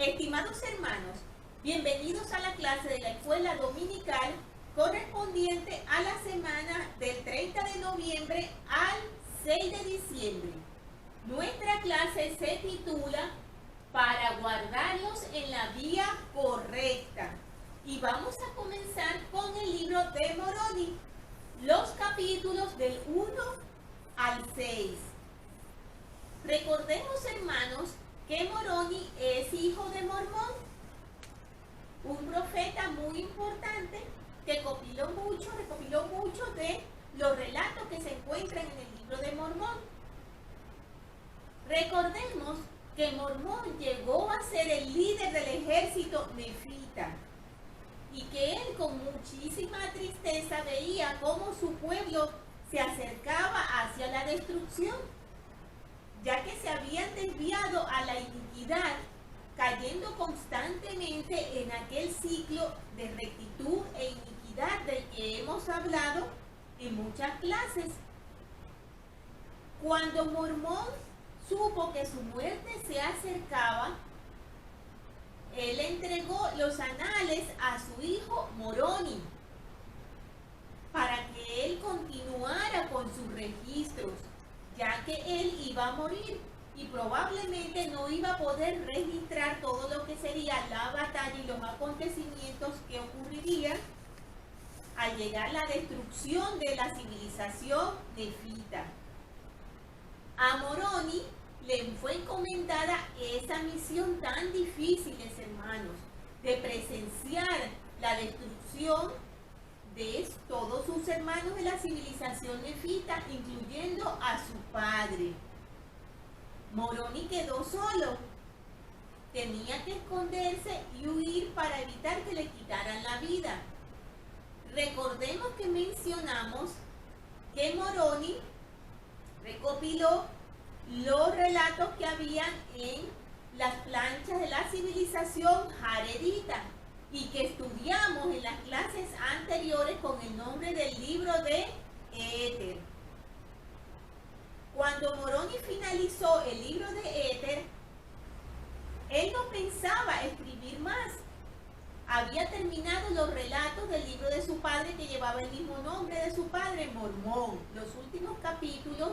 Estimados hermanos, bienvenidos a la clase de la escuela dominical correspondiente a la semana del 30 de noviembre al 6 de diciembre. Nuestra clase se titula Para guardarlos en la vía correcta. Y vamos a comenzar con el libro de Moroni, los capítulos del 1 al 6. Recordemos, hermanos, que Moroni es hijo de Mormón, un profeta muy importante que recopiló mucho de los relatos que se encuentran en el libro de Mormón. Recordemos que Mormón llegó a ser el líder del ejército nefita y que él con muchísima tristeza veía cómo su pueblo se acercaba hacia la destrucción, ya que se habían desviado a la iniquidad, cayendo constantemente en aquel ciclo de rectitud e iniquidad del que hemos hablado en muchas clases. Cuando Mormón supo que su muerte se acercaba, él entregó los anales a su hijo Moroni para que él continuara con sus registros, ya que él iba a morir y probablemente no iba a poder registrar todo lo que sería la batalla y los acontecimientos que ocurrirían al llegar la destrucción de la civilización nefita. A Moroni le fue encomendada esa misión tan difícil, hermanos, de presenciar la destrucción de todos sus hermanos de la civilización nefita, incluyendo a su padre. Moroni quedó solo. Tenía que esconderse y huir para evitar que le quitaran la vida. Recordemos que mencionamos que Moroni recopiló los relatos que habían en las planchas de la civilización jaredita y que estudiamos en las clases anteriores con el nombre del libro de Éter. Cuando Moroni finalizó el libro de Éter, él no pensaba escribir más. Había terminado los relatos del libro de su padre que llevaba el mismo nombre de su padre, Mormón. Los últimos capítulos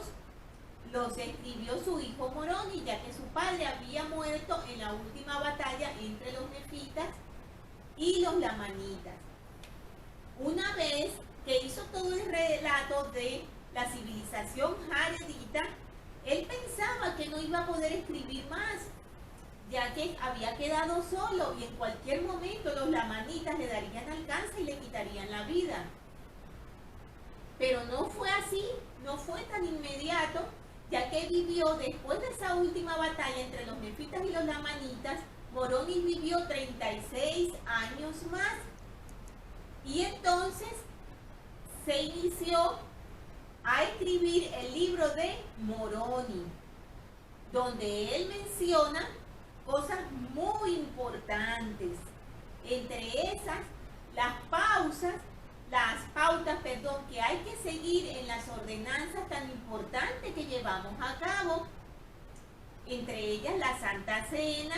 los escribió su hijo Moroni, ya que su padre había muerto en la última batalla entre los nefitas y los lamanitas. Una vez que hizo todo el relato de la civilización jaredita, él pensaba que no iba a poder escribir más, ya que había quedado solo y en cualquier momento los lamanitas le darían alcance y le quitarían la vida. Pero no fue así, no fue tan inmediato, ya que vivió después de esa última batalla entre los nefitas y los lamanitas. Moroni vivió 36 años más y entonces se inició a escribir el libro de Moroni, donde él menciona cosas muy importantes, entre esas las pautas que hay que seguir en las ordenanzas tan importantes que llevamos a cabo, entre ellas la Santa Cena,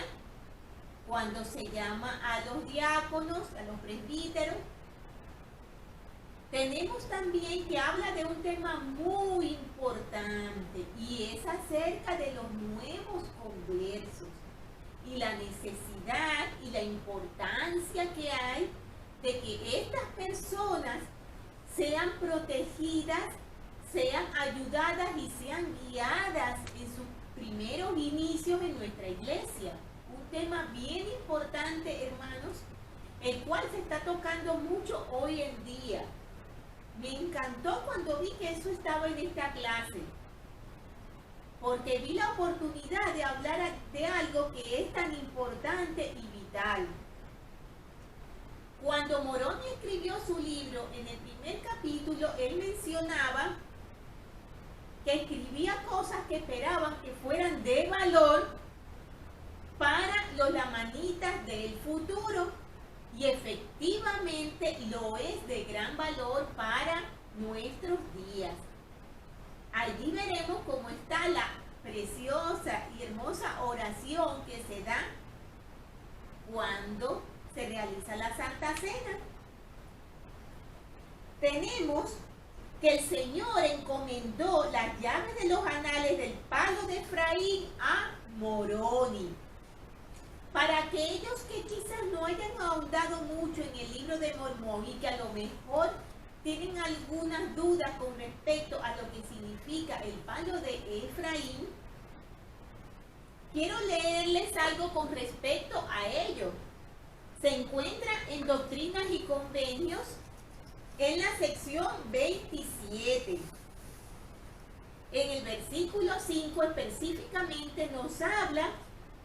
cuando se llama a los diáconos, a los presbíteros. Tenemos también que habla de un tema muy importante y es acerca de los nuevos conversos y la necesidad y la importancia que hay de que estas personas sean protegidas, sean ayudadas y sean guiadas en sus primeros inicios en nuestra iglesia. Un tema bien importante, hermanos, el cual se está tocando mucho hoy en día. Me encantó cuando vi que eso estaba en esta clase, porque vi la oportunidad de hablar de algo que es tan importante y vital. Cuando Moroni escribió su libro, en el primer capítulo, él mencionaba que escribía cosas que esperaban que fueran de valor para los lamanitas del futuro. Y efectivamente lo es de gran valor para nuestros días. Allí veremos cómo está la preciosa y hermosa oración que se da cuando se realiza la Santa Cena. Tenemos que el Señor encomendó las llaves de los anales del palo de Efraín a Moroni. Para aquellos que quizás no hayan ahondado mucho en el libro de Mormón y que a lo mejor tienen algunas dudas con respecto a lo que significa el palo de Efraín, quiero leerles algo con respecto a ello. Se encuentra en Doctrinas y Convenios en la sección 27. En el versículo 5 específicamente nos habla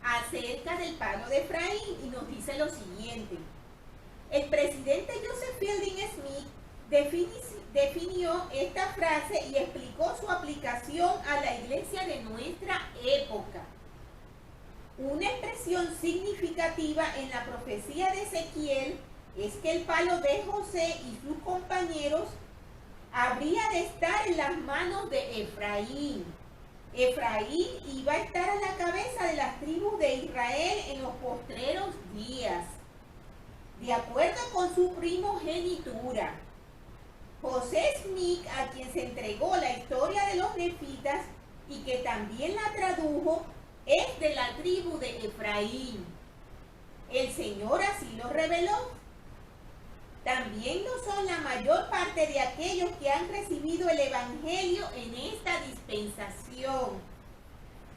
acerca del palo de Efraín y nos dice lo siguiente. El presidente Joseph Fielding Smith definió esta frase y explicó su aplicación a la iglesia de nuestra época. Una expresión significativa en la profecía de Ezequiel es que el palo de José y sus compañeros habría de estar en las manos de Efraín. Efraín iba a estar a la cabeza de las tribus de Israel en los postreros días, de acuerdo con su primogenitura. José Smith, a quien se entregó la historia de los nefitas y que también la tradujo, es de la tribu de Efraín. El Señor así lo reveló. También lo son la mayor parte de aquellos que han recibido el Evangelio en esta dispensación.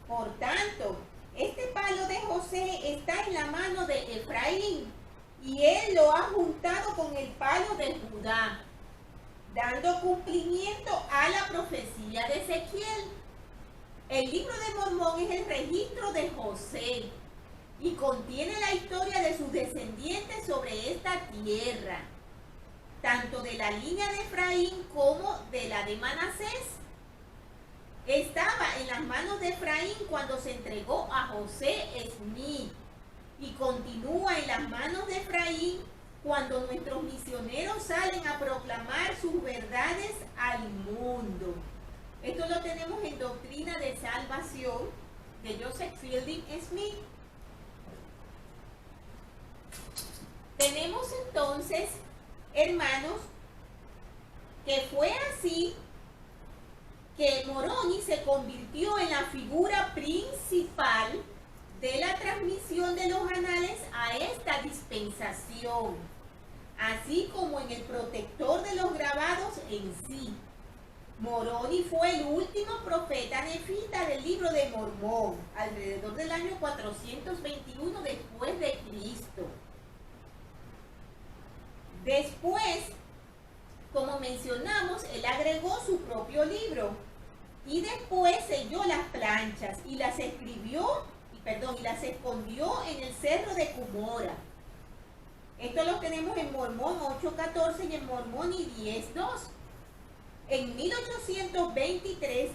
Por tanto, este palo de José está en la mano de Efraín y él lo ha juntado con el palo de Judá, dando cumplimiento a la profecía de Ezequiel. El libro de Mormón es el registro de José y contiene la historia de sus descendientes sobre esta tierra, tanto de la línea de Efraín como de la de Manasés. Estaba en las manos de Efraín cuando se entregó a José Smith y continúa en las manos de Efraín cuando nuestros misioneros salen a proclamar sus verdades al mundo. Esto lo tenemos en Doctrina de Salvación de Joseph Fielding Smith. Tenemos entonces, hermanos, que fue así que Moroni se convirtió en la figura principal de la transmisión de los anales a esta dispensación, así como en el protector de los grabados en sí. Moroni fue el último profeta nefita del libro de Mormón, alrededor del año 421 después de Cristo. Después, como mencionamos, él agregó su propio libro y después selló las planchas y las escondió en el cerro de Cumorah. Esto lo tenemos en Mormón 8:14 y en Mormoni 10:2. En 1823,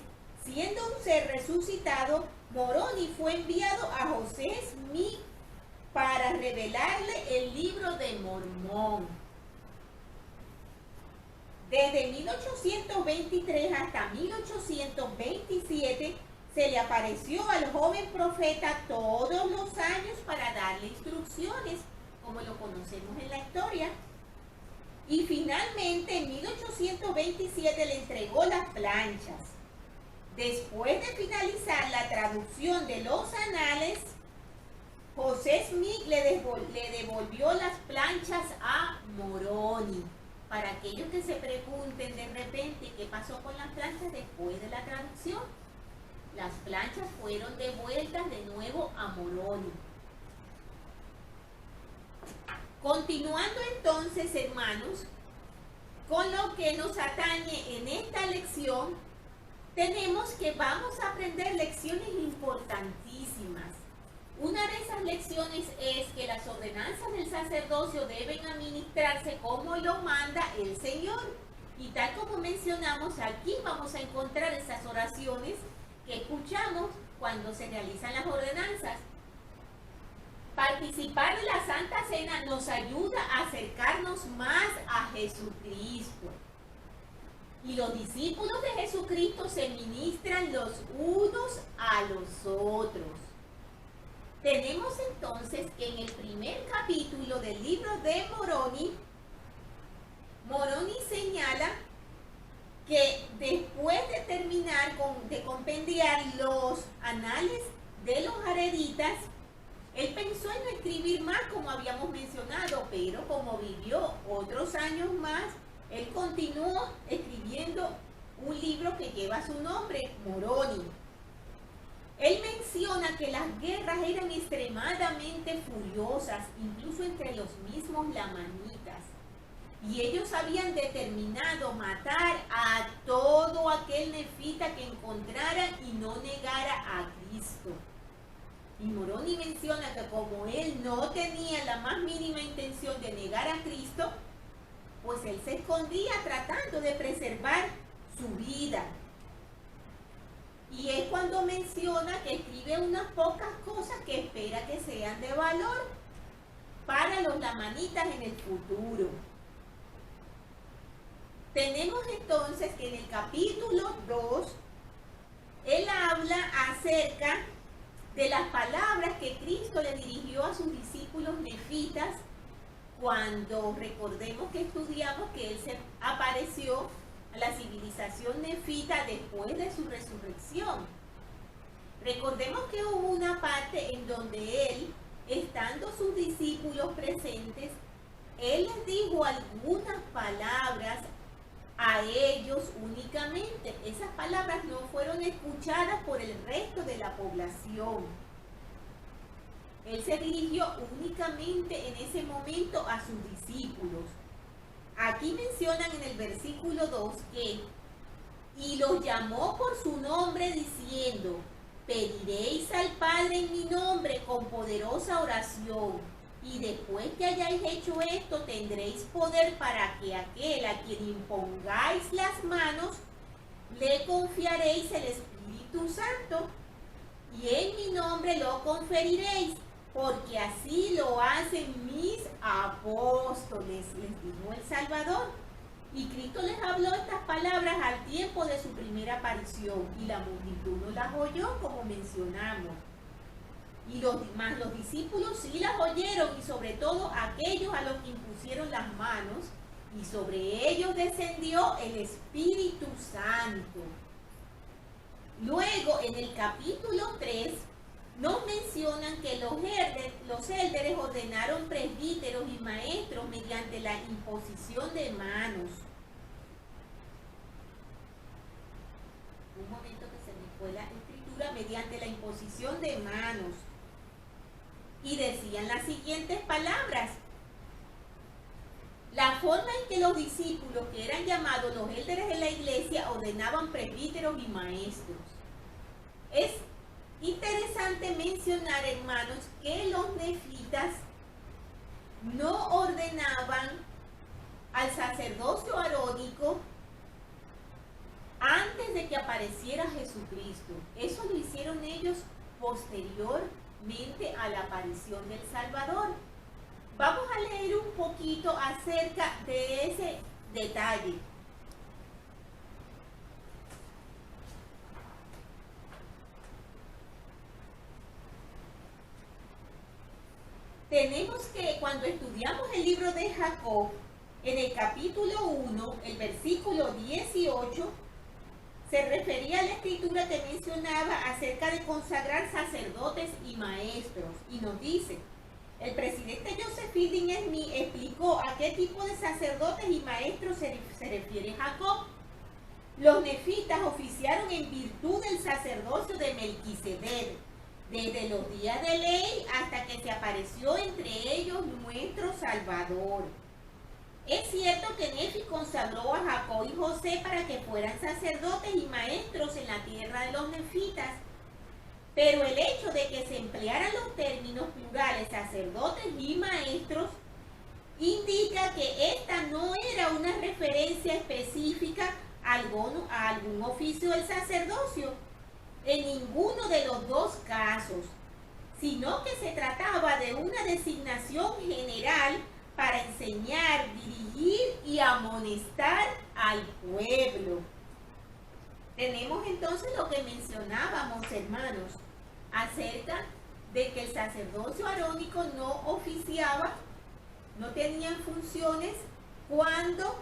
siendo un ser resucitado, Moroni fue enviado a José Smith para revelarle el libro de Mormón. Desde 1823 hasta 1827 se le apareció al joven profeta todos los años para darle instrucciones, como lo conocemos en la historia. Y finalmente en 1827 le entregó las planchas. Después de finalizar la traducción de los anales, José Smith le devolvió las planchas a Moroni. Para aquellos que se pregunten de repente qué pasó con las planchas después de la traducción, las planchas fueron devueltas de nuevo a Moroni. Continuando entonces, hermanos, con lo que nos atañe en esta lección, tenemos que vamos a aprender lecciones importantísimas. Una de esas lecciones es que las ordenanzas del sacerdocio deben administrarse como lo manda el Señor. Y tal como mencionamos, aquí vamos a encontrar esas oraciones que escuchamos cuando se realizan las ordenanzas. Participar de la Santa Cena nos ayuda a acercarnos más a Jesucristo. Y los discípulos de Jesucristo se ministran los unos a los otros. Tenemos entonces que en el primer capítulo del libro de Moroni señala que después de terminar de compendiar los anales de los jareditas, él pensó en no escribir más, como habíamos mencionado, pero como vivió otros años más, él continuó escribiendo un libro que lleva su nombre, Moroni. Él menciona que las guerras eran extremadamente furiosas, incluso entre los mismos lamanitas. Y ellos habían determinado matar a todo aquel nefita que encontraran y no negara a Cristo. Y Moroni menciona que como él no tenía la más mínima intención de negar a Cristo, pues él se escondía tratando de preservar su vida. Y es cuando menciona que escribe unas pocas cosas que espera que sean de valor para los lamanitas en el futuro. Tenemos entonces que en el capítulo 2, él habla acerca de las palabras que Cristo le dirigió a sus discípulos nefitas cuando recordemos que estudiamos que él se apareció a la civilización nefita después de su resurrección. Recordemos que hubo una parte en donde él, estando sus discípulos presentes, él les dijo algunas palabras a ellos únicamente. Esas palabras no fueron escuchadas por el resto de la población. Él se dirigió únicamente en ese momento a sus discípulos. Aquí mencionan en el versículo 2 que, y los llamó por su nombre diciendo, pediréis al Padre en mi nombre con poderosa oración, y después que hayáis hecho esto tendréis poder para que aquel a quien impongáis las manos, le confiaréis el Espíritu Santo, y en mi nombre lo conferiréis, porque así lo hacen mis apóstoles, les dijo el Salvador. Y Cristo les habló estas palabras al tiempo de su primera aparición, y la multitud no las oyó, como mencionamos. Y los discípulos sí las oyeron, y sobre todo aquellos a los que impusieron las manos, y sobre ellos descendió el Espíritu Santo. Luego, en el capítulo 3, nos mencionan que los élderes ordenaron presbíteros y maestros mediante la imposición de manos. Un momento que se me fue la escritura, mediante la imposición de manos. Y decían las siguientes palabras. La forma en que los discípulos, que eran llamados los élderes de la iglesia, ordenaban presbíteros y maestros. Es interesante mencionar, hermanos, que los nefitas no ordenaban al sacerdocio arónico antes de que apareciera Jesucristo. Eso lo hicieron ellos posteriormente a la aparición del Salvador. Vamos a leer un poquito acerca de ese detalle. Tenemos que cuando estudiamos el libro de Jacob, en el capítulo 1, el versículo 18, se refería a la escritura que mencionaba acerca de consagrar sacerdotes y maestros. Y nos dice, el presidente Joseph Fielding Smith explicó a qué tipo de sacerdotes y maestros se refiere Jacob. Los nefitas oficiaron en virtud del sacerdocio de Melquisedec, desde los días de ley hasta que se apareció entre ellos nuestro Salvador. Es cierto que Nefi consagró a Jacob y José para que fueran sacerdotes y maestros en la tierra de los nefitas, pero el hecho de que se emplearan los términos plurales sacerdotes y maestros indica que esta no era una referencia específica a algún oficio del sacerdocio en ninguno de los dos casos, sino que se trataba de una designación general para enseñar, dirigir y amonestar al pueblo. Tenemos entonces lo que mencionábamos, hermanos, acerca de que el sacerdocio arónico no oficiaba, no tenían funciones cuando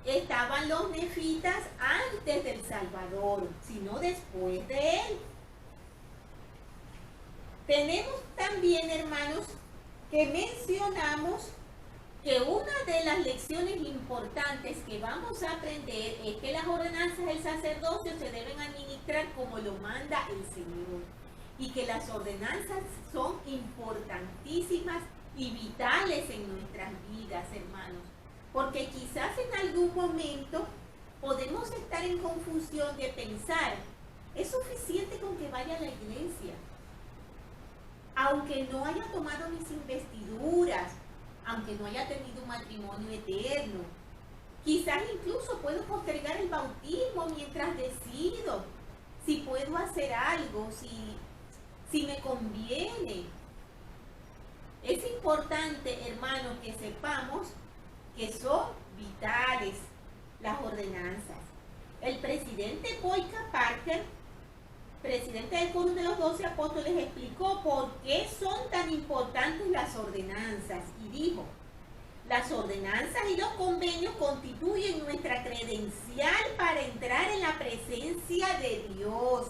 estaban los nefitas antes del Salvador, sino después de él. Tenemos también, hermanos, que mencionamos que una de las lecciones importantes que vamos a aprender es que las ordenanzas del sacerdocio se deben administrar como lo manda el Señor, y que las ordenanzas son importantísimas y vitales en nuestras vidas, hermanos, porque quizás en algún momento podemos estar en confusión de pensar, ¿es suficiente con que vaya a la iglesia? Aunque no haya tomado mis investiduras, aunque no haya tenido un matrimonio eterno, quizás incluso puedo postergar el bautismo mientras decido si puedo hacer algo, si me conviene. Es importante, hermanos, que sepamos que son vitales las ordenanzas. El presidente Boyka Parker, presidente del Quórum de los 12 Apóstoles, explicó por qué son tan importantes las ordenanzas y dijo: las ordenanzas y los convenios constituyen nuestra credencial para entrar en la presencia de Dios.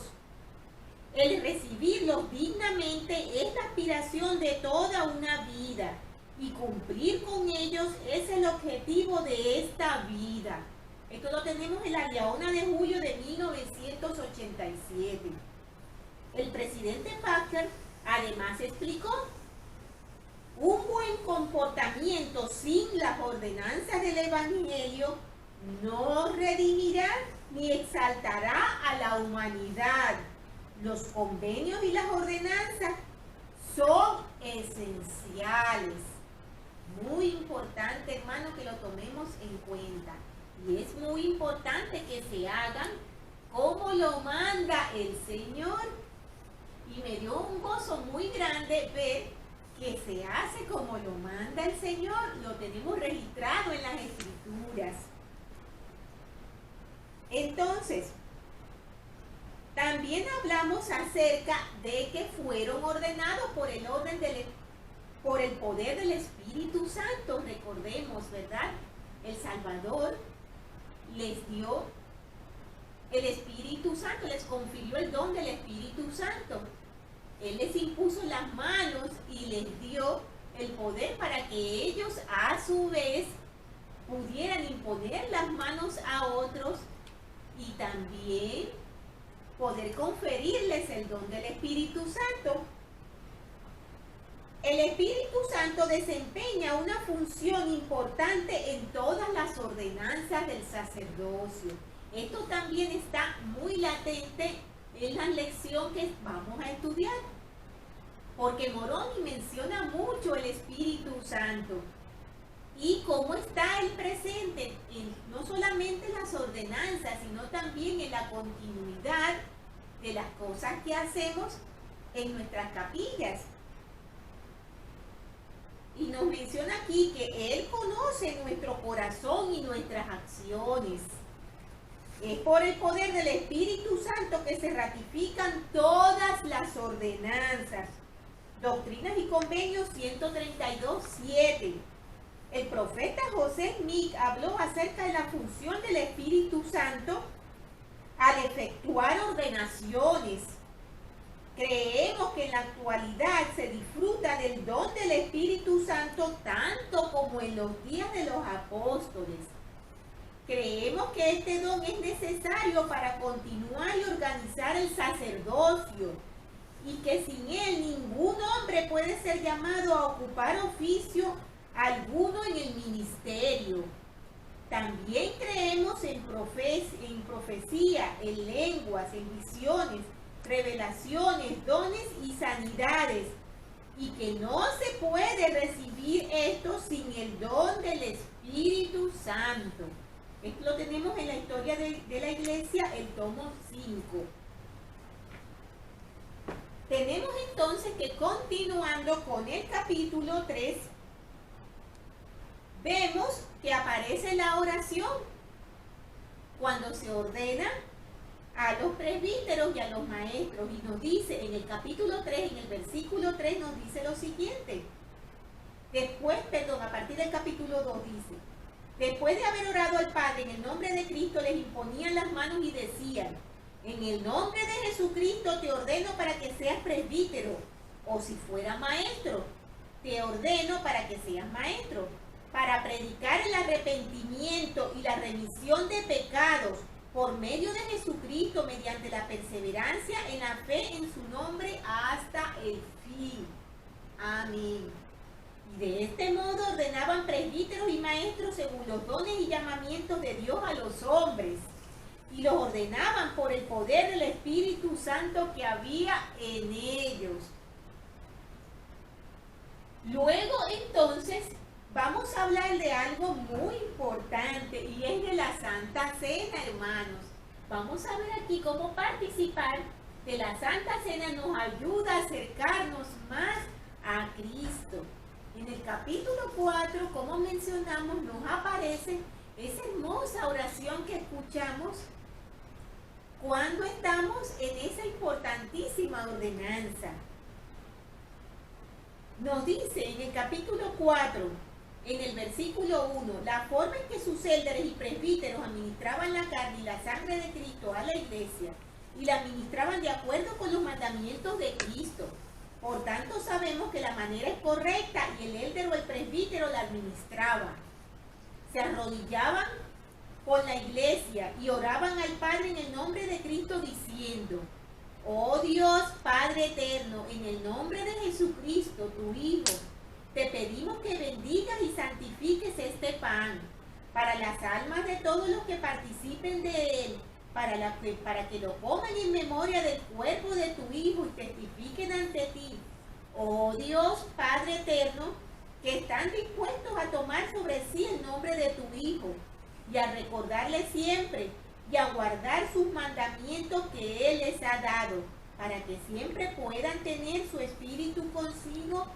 El recibirlos dignamente es la aspiración de toda una vida, y cumplir con ellos es el objetivo de esta vida. Esto lo tenemos en la Leona de julio de 1987. El presidente Parker además explicó: un buen comportamiento sin las ordenanzas del Evangelio no redimirá ni exaltará a la humanidad. Los convenios y las ordenanzas son esenciales. Muy importante, hermano, que lo tomemos en cuenta. Y es muy importante que se hagan como lo manda el Señor. Y me dio un gozo muy grande ver que se hace como lo manda el Señor. Lo tenemos registrado en las Escrituras. Entonces, también hablamos acerca de que fueron ordenados por el poder del Espíritu Santo. Recordemos, ¿verdad? El Salvador les dio el Espíritu Santo, les confirió el don del Espíritu Santo. Él les impuso las manos y les dio el poder para que ellos a su vez pudieran imponer las manos a otros y también poder conferirles el don del Espíritu Santo. El Espíritu Santo desempeña una función importante en todas las ordenanzas del sacerdocio. Esto también está muy latente en la lección que vamos a estudiar, porque Moroni menciona mucho el Espíritu Santo y cómo está el presente, no solamente en las ordenanzas, sino también en la continuidad de las cosas que hacemos en nuestras capillas. Y nos menciona aquí que Él conoce nuestro corazón y nuestras acciones. Es por el poder del Espíritu Santo que se ratifican todas las ordenanzas. Doctrinas y Convenios 132:7. El profeta José Smith habló acerca de la función del Espíritu Santo al efectuar ordenaciones. Creemos que en la actualidad se disfruta del don del Espíritu Santo tanto como en los días de los apóstoles. Creemos que este don es necesario para continuar y organizar el sacerdocio y que sin él ningún hombre puede ser llamado a ocupar oficio alguno en el ministerio. También creemos en profecía, en lenguas, en visiones, revelaciones, dones y sanidades, y que no se puede recibir esto sin el don del Espíritu Santo. Esto lo tenemos en la historia de la iglesia, el tomo 5. Tenemos entonces que, continuando con el capítulo 3, vemos que aparece la oración cuando se ordena a los presbíteros y a los maestros. Y nos dice en el capítulo 3, en el versículo 3, nos dice lo siguiente. A partir del capítulo 2 dice: después de haber orado al Padre en el nombre de Cristo, les imponían las manos y decían: en el nombre de Jesucristo te ordeno para que seas presbítero, o si fuera maestro, te ordeno para que seas maestro, para predicar el arrepentimiento y la remisión de pecados por medio de Jesucristo, mediante la perseverancia en la fe en su nombre hasta el fin. Amén. Y de este modo ordenaban presbíteros y maestros según los dones y llamamientos de Dios a los hombres, y los ordenaban por el poder del Espíritu Santo que había en ellos. Luego entonces vamos a hablar de algo muy importante, y es de la Santa Cena, hermanos. Vamos a ver aquí cómo participar de la Santa Cena nos ayuda a acercarnos más a Cristo. En el capítulo 4, como mencionamos, nos aparece esa hermosa oración que escuchamos cuando estamos en esa importantísima ordenanza. Nos dice en el capítulo 4, en el versículo 1, la forma en que sus élderes y presbíteros administraban la carne y la sangre de Cristo a la iglesia, y la administraban de acuerdo con los mandamientos de Cristo. Por tanto, sabemos que la manera es correcta y el élder o el presbítero la administraba. Se arrodillaban con la iglesia y oraban al Padre en el nombre de Cristo diciendo: oh Dios Padre eterno, en el nombre de Jesucristo, tu Hijo, te pedimos que bendigas y santifiques este pan para las almas de todos los que participen de él, para que lo coman en memoria del cuerpo de tu Hijo y testifiquen ante ti, oh Dios Padre eterno, que están dispuestos a tomar sobre sí el nombre de tu Hijo y a recordarle siempre y a guardar sus mandamientos que Él les ha dado, para que siempre puedan tener su espíritu consigo.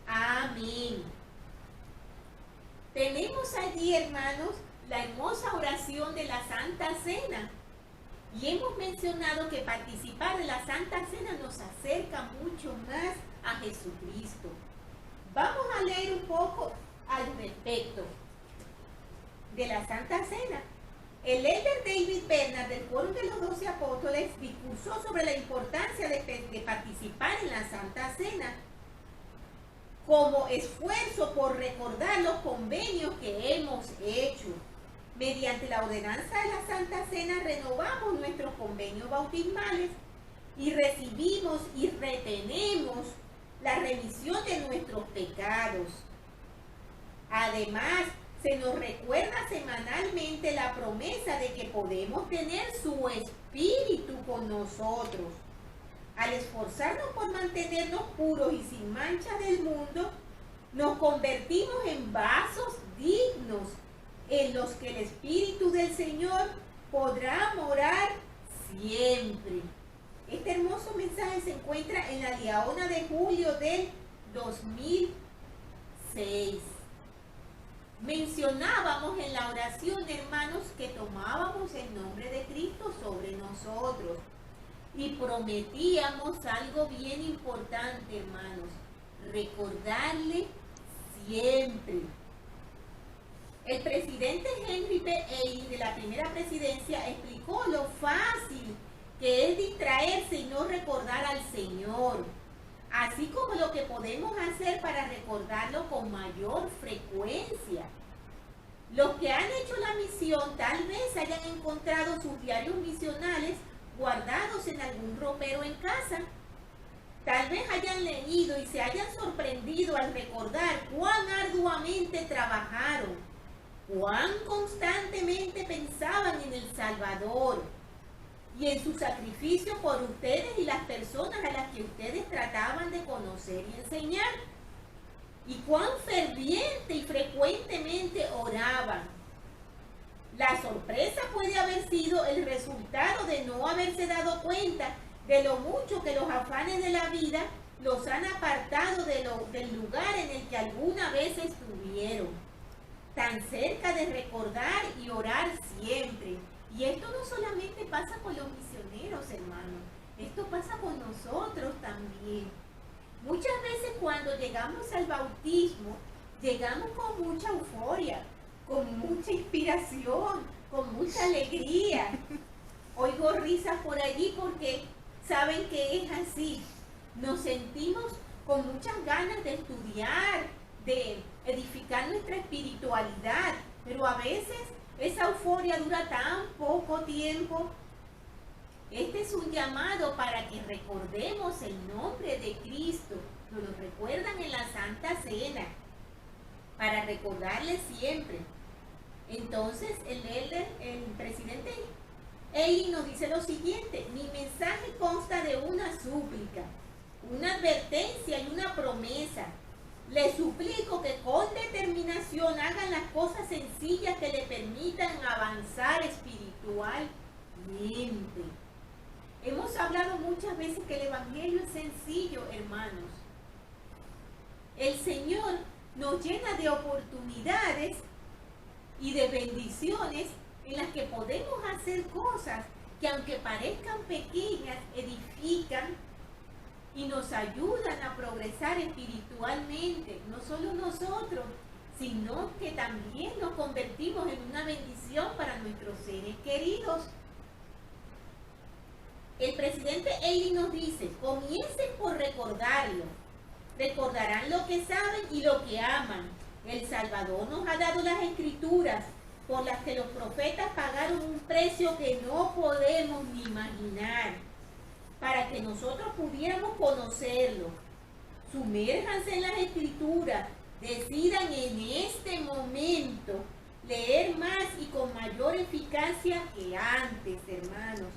Amén. Tenemos allí, hermanos, la hermosa oración de la Santa Cena. Y hemos mencionado que participar de la Santa Cena nos acerca mucho más a Jesucristo. Vamos a leer un poco al respecto de la Santa Cena. El elder David Bernard del Quórum de los 12 Apóstoles discursó sobre la importancia de participar en la Santa Cena como esfuerzo por recordar los convenios que hemos hecho. Mediante la ordenanza de la Santa Cena renovamos nuestros convenios bautismales y recibimos y retenemos la remisión de nuestros pecados. Además, se nos recuerda semanalmente la promesa de que podemos tener su espíritu con nosotros. Al esforzarnos por mantenernos puros y sin mancha del mundo, nos convertimos en vasos dignos en los que el Espíritu del Señor podrá morar siempre. Este hermoso mensaje se encuentra en la Diaona de julio del 2006. Mencionábamos en la oración, hermanos, que tomábamos el nombre de Cristo sobre nosotros y prometíamos algo bien importante, hermanos: recordarle siempre. El presidente Henry B. Eyring de la primera presidencia explicó lo fácil que es distraerse y no recordar al Señor, así como lo que podemos hacer para recordarlo con mayor frecuencia. Los que han hecho la misión tal vez hayan encontrado sus diarios misionales guardados en algún ropero en casa. Tal vez hayan leído y se hayan sorprendido al recordar cuán arduamente trabajaron, cuán constantemente pensaban en el Salvador y en su sacrificio por ustedes y las personas a las que ustedes trataban de conocer y enseñar, y cuán ferviente y frecuentemente oraban. La sorpresa puede haber sido el resultado de no haberse dado cuenta de lo mucho que los afanes de la vida los han apartado del lugar en el que alguna vez estuvieron, tan cerca de recordar y orar siempre, Y esto no solamente pasa con los misioneros, hermanos, esto pasa con nosotros también. Muchas veces cuando llegamos al bautismo, llegamos con mucha euforia, con mucha inspiración, con mucha alegría. Oigo risas por allí porque saben que es así. Nos sentimos con muchas ganas de estudiar, de edificar nuestra espiritualidad, pero a veces esa euforia dura tan poco tiempo. Este es un llamado para que recordemos el nombre de Cristo. Nos lo recuerdan en la Santa Cena, para recordarle siempre. Entonces el presidente Eyring nos dice lo siguiente: mi mensaje consta de una súplica, una advertencia y una promesa. Les suplico que con determinación hagan las cosas sencillas que le permitan avanzar espiritualmente. Hemos hablado muchas veces que el Evangelio es sencillo, hermanos. El Señor nos llena de oportunidades y de bendiciones en las que podemos hacer cosas que, aunque parezcan pequeñas, edifican y nos ayudan a progresar espiritualmente. No solo nosotros, sino que también nos convertimos en una bendición para nuestros seres queridos. El presidente Eyring nos dice: comiencen por recordarlo. Recordarán lo que saben y lo que aman. El Salvador nos ha dado las Escrituras, por las que los profetas pagaron un precio que no podemos ni imaginar, para que nosotros pudiéramos conocerlo. Sumérjanse en las Escrituras, decidan en este momento leer más y con mayor eficacia que antes, hermanos.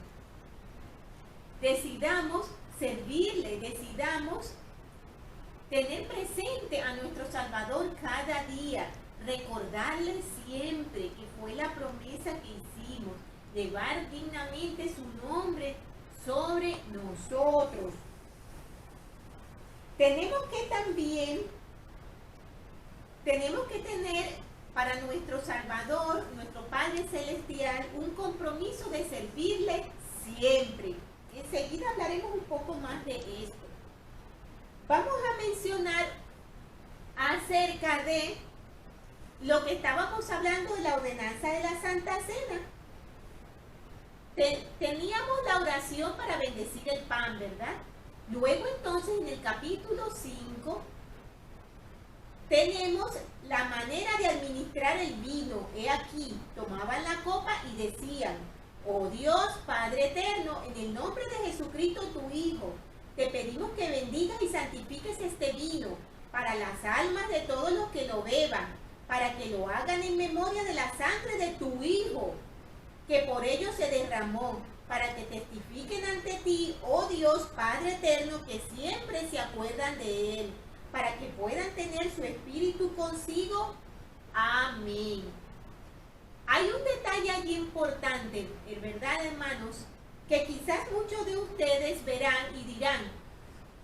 Decidamos servirle, decidamos tener presente a nuestro Salvador cada día, recordarle siempre que fue la promesa que hicimos, llevar dignamente su nombre sobre nosotros. Tenemos que tener para nuestro Salvador, nuestro Padre Celestial, un compromiso de servirle siempre. Enseguida hablaremos un poco más de esto. Vamos a mencionar acerca de lo que estábamos hablando de la ordenanza de la Santa Cena. Teníamos la oración para bendecir el pan, ¿verdad? Luego entonces en el capítulo 5 tenemos la manera de administrar el vino. He aquí, tomaban la copa y decían: oh Dios, Padre eterno, en el nombre de Jesucristo tu Hijo, te pedimos que bendigas y santifiques este vino para las almas de todos los que lo beban, para que lo hagan en memoria de la sangre de tu Hijo, que por ellos se derramó, para que testifiquen ante ti, oh Dios, Padre eterno, que siempre se acuerdan de Él, para que puedan tener su espíritu consigo. Amén. Hay un detalle allí importante, ¿verdad, hermanos? Que quizás muchos de ustedes verán y dirán: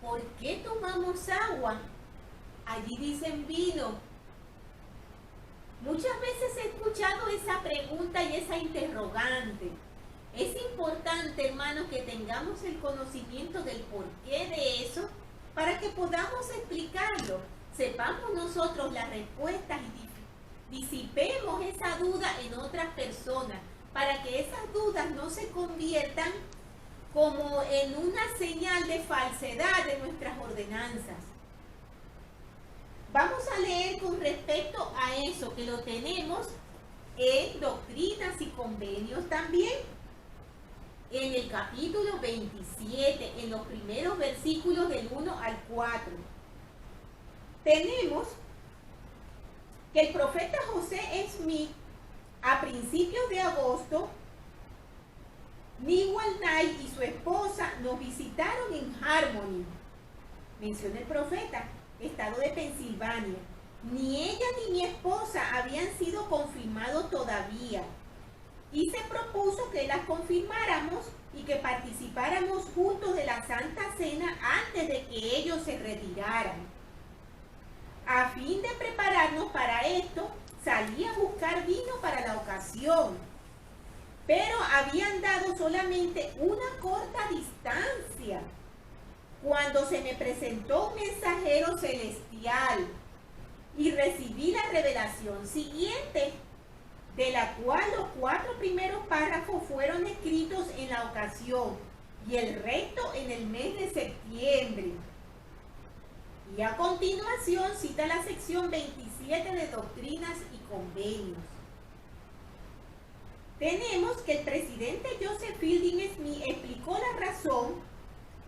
¿por qué tomamos agua? Allí dicen vino. Muchas veces he escuchado esa pregunta y esa interrogante. Es importante, hermanos, que tengamos el conocimiento del porqué de eso para que podamos explicarlo. Sepamos nosotros las respuestas y disipemos esa duda en otras personas, para que esas dudas no se conviertan como en una señal de falsedad de nuestras ordenanzas. Vamos a leer con respecto a eso, que lo tenemos en Doctrinas y Convenios también, en el capítulo 27, en los primeros versículos del 1 al 4. Tenemos que el profeta José Smith, a principios de agosto, Newell Knight y su esposa nos visitaron en Harmony, menciona el profeta, estado de Pensilvania. Ni ella ni mi esposa habían sido confirmados todavía, y se propuso que las confirmáramos y que participáramos juntos de la Santa Cena antes de que ellos se retiraran. A fin de prepararnos para esto, salí a buscar vino para la ocasión. pero habían dado solamente una corta distancia cuando se me presentó un mensajero celestial y recibí la revelación siguiente, de la cual los 4 primeros párrafos fueron escritos en la ocasión y el resto en el mes de septiembre. Y a continuación cita la sección 27 de Doctrinas y Convenios. Tenemos que el presidente Joseph Fielding Smith explicó la razón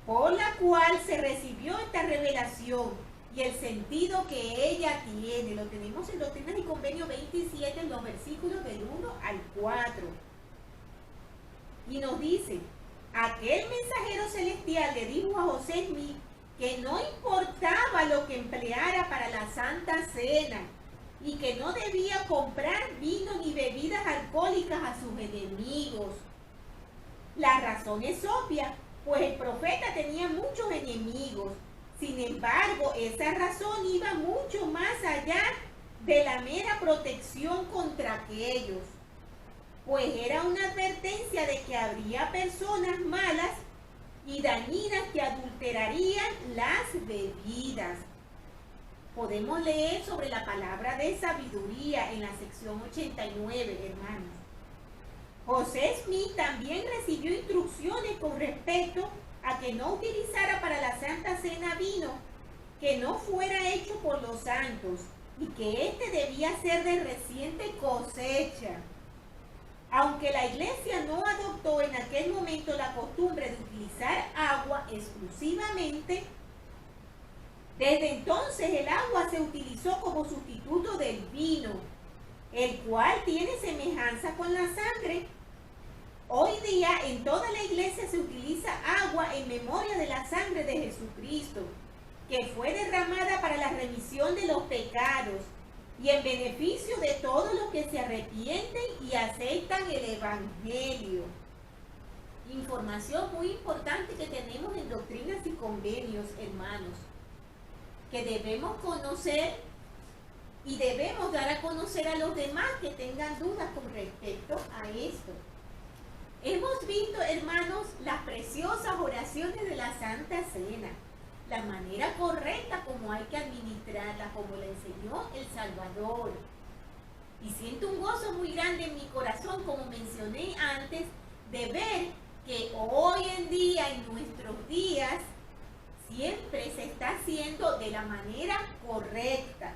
por la cual se recibió esta revelación y el sentido que ella tiene. Lo tenemos en Doctrinas y Convenios 27, en los versículos del 1 al 4. Y nos dice, aquel mensajero celestial le dijo a José Smith que no importaba lo que empleara para la Santa Cena y que no debía comprar vino ni bebidas alcohólicas a sus enemigos. La razón es obvia, pues el profeta tenía muchos enemigos. Sin embargo, esa razón iba mucho más allá de la mera protección contra aquellos, pues era una advertencia de que habría personas malas y dañinas que adulterarían las bebidas. Podemos leer sobre la palabra de sabiduría en la sección 89, hermanos. José Smith también recibió instrucciones con respecto a que no utilizara para la Santa Cena vino que no fuera hecho por los santos y que éste debía ser de reciente cosecha. Aunque la iglesia no adoptó en aquel momento la costumbre de utilizar agua exclusivamente, desde entonces el agua se utilizó como sustituto del vino, el cual tiene semejanza con la sangre. Hoy día en toda la iglesia se utiliza agua en memoria de la sangre de Jesucristo, que fue derramada para la remisión de los pecados y en beneficio de todos los que se arrepienten y aceptan el Evangelio. Información muy importante que tenemos en Doctrinas y Convenios, hermanos, que debemos conocer y debemos dar a conocer a los demás que tengan dudas con respecto a esto. Hemos visto, hermanos, las preciosas oraciones de la Santa Cena, la manera correcta como hay que administrarla, como la enseñó el Salvador. Y siento un gozo muy grande en mi corazón, como mencioné antes, de ver que hoy en día, en nuestros días, siempre se está haciendo de la manera correcta.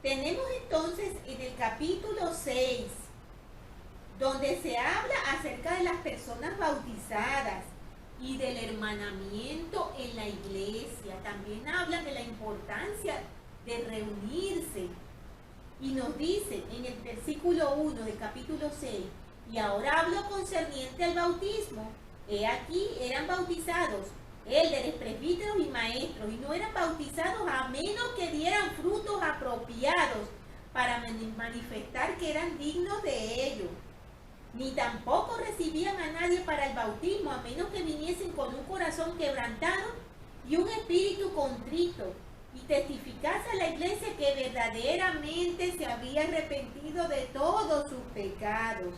Tenemos entonces en el capítulo 6, donde se habla acerca de las personas bautizadas y del hermanamiento en la iglesia. También habla de la importancia de reunirse. Y nos dice en el versículo 1 del capítulo 6, y ahora hablo concerniente al bautismo. He aquí, eran bautizados élderes, presbíteros y maestros, y no eran bautizados a menos que dieran frutos apropiados para manifestar que eran dignos de ello. Ni tampoco recibían a nadie para el bautismo, a menos que viniesen con un corazón quebrantado y un espíritu contrito, y testificase a la iglesia que verdaderamente se había arrepentido de todos sus pecados.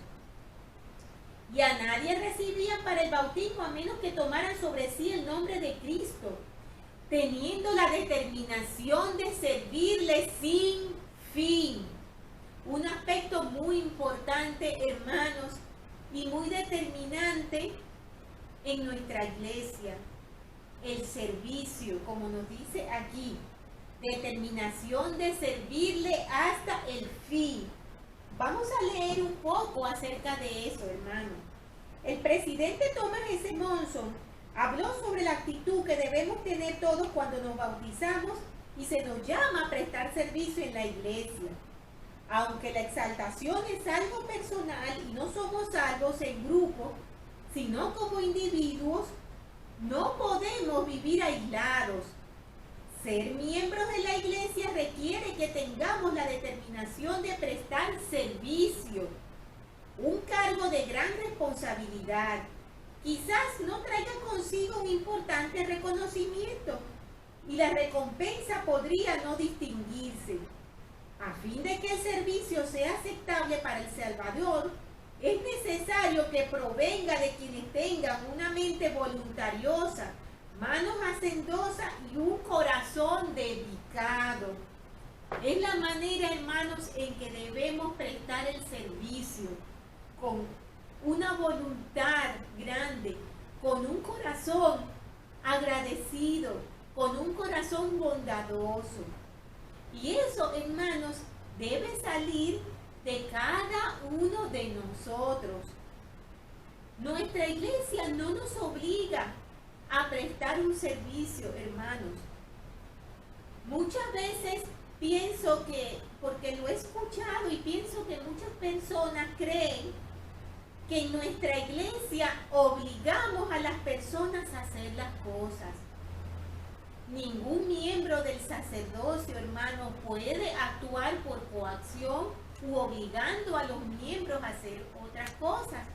Y a nadie recibían para el bautismo, a menos que tomaran sobre sí el nombre de Cristo, teniendo la determinación de servirle sin fin. Un aspecto muy importante, hermanos, y muy determinante en nuestra iglesia, el servicio, como nos dice aquí, determinación de servirle hasta el fin. Vamos a leer un poco acerca de eso, hermano. El presidente Thomas S. Monson habló sobre la actitud que debemos tener todos cuando nos bautizamos y se nos llama a prestar servicio en la iglesia. Aunque la exaltación es algo personal y no somos salvos en grupo, sino como individuos, no podemos vivir aislados. Ser miembros de la iglesia requiere que tengamos la determinación de prestar servicio, un cargo de gran responsabilidad. Quizás no traiga consigo un importante reconocimiento y la recompensa podría no distinguirse. A fin de que el servicio sea aceptable para el Salvador, Es necesario que provenga de quienes tengan una mente voluntariosa, manos hacendosas y un corazón dedicado. Es la manera, hermanos, en que debemos prestar el servicio, con una voluntad grande, con un corazón agradecido, con un corazón bondadoso. Y eso, hermanos, debe salir de cada uno de nosotros. Nuestra iglesia no nos obliga a prestar un servicio, hermanos. Muchas veces pienso que, porque lo he escuchado y pienso que muchas personas creen que en nuestra iglesia obligamos a las personas a hacer las cosas. Ningún miembro del sacerdocio, hermano, puede actuar por coacción u obligando a los miembros a hacer otras cosas.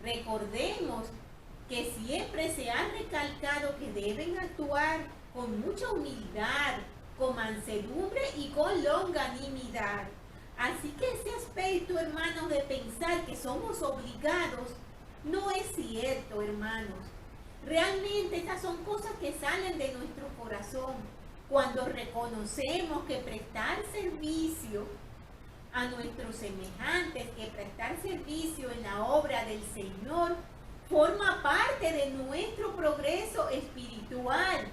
Recordemos que siempre se ha recalcado que deben actuar con mucha humildad, con mansedumbre y con longanimidad. Así que ese aspecto, hermanos, de pensar que somos obligados, no es cierto, hermanos. Realmente estas son cosas que salen de nuestro corazón cuando reconocemos que prestar servicio a nuestros semejantes, que prestar servicio en la obra del Señor, forma parte de nuestro progreso espiritual.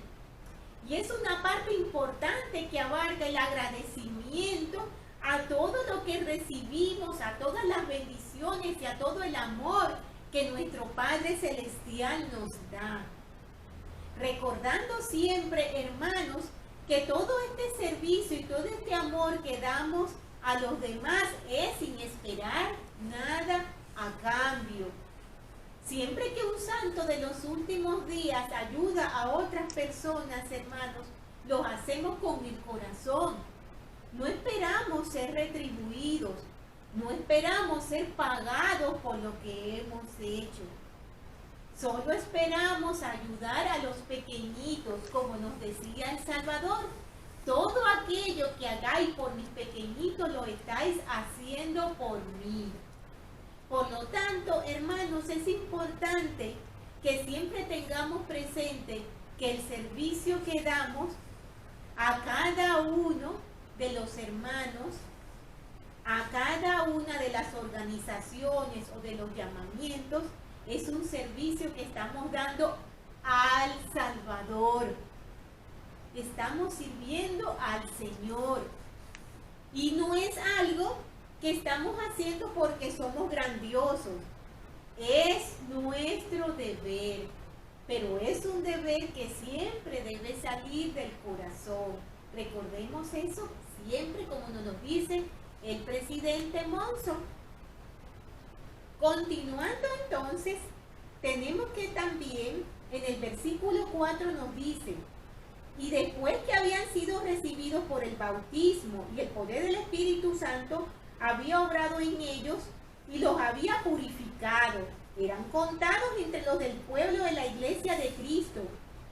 Y es una parte importante que abarca el agradecimiento a todo lo que recibimos, a todas las bendiciones y a todo el amor que nuestro Padre Celestial nos da. Recordando siempre, hermanos, que todo este servicio y todo este amor que damos a los demás es sin esperar nada a cambio. Siempre que un santo de los últimos días ayuda a otras personas, hermanos, lo hacemos con el corazón. No esperamos ser retribuidos, no esperamos ser pagados por lo que hemos hecho. Solo esperamos ayudar a los pequeñitos, como nos decía el Salvador. Todo aquello que hagáis por mis pequeñitos lo estáis haciendo por mí. Por lo tanto, hermanos, es importante que siempre tengamos presente que el servicio que damos a cada uno de los hermanos, a cada una de las organizaciones o de los llamamientos, es un servicio que estamos dando al Salvador. Estamos sirviendo al Señor. Y no es algo que estamos haciendo porque somos grandiosos. Es nuestro deber, pero es un deber que siempre debe salir del corazón. Recordemos eso siempre, como nos dice el presidente Monson. Continuando entonces, tenemos que también en el versículo 4 nos dice: y después que habían sido recibidos por el bautismo y el poder del Espíritu Santo había obrado en ellos y los había purificado, eran contados entre los del pueblo de la iglesia de Cristo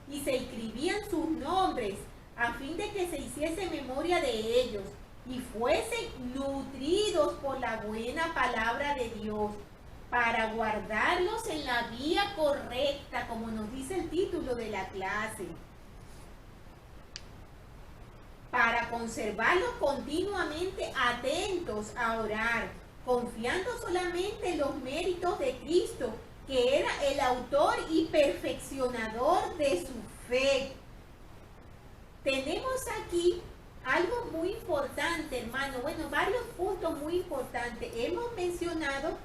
y se escribían sus nombres a fin de que se hiciese memoria de ellos y fuesen nutridos por la buena palabra de Dios, para guardarlos en la vía correcta, como nos dice el título de la clase, para conservarlos continuamente atentos a orar, confiando solamente en los méritos de Cristo, que era el autor y perfeccionador de su fe. Tenemos aquí algo muy importante, hermano. Bueno, varios puntos muy importantes. Hemos mencionado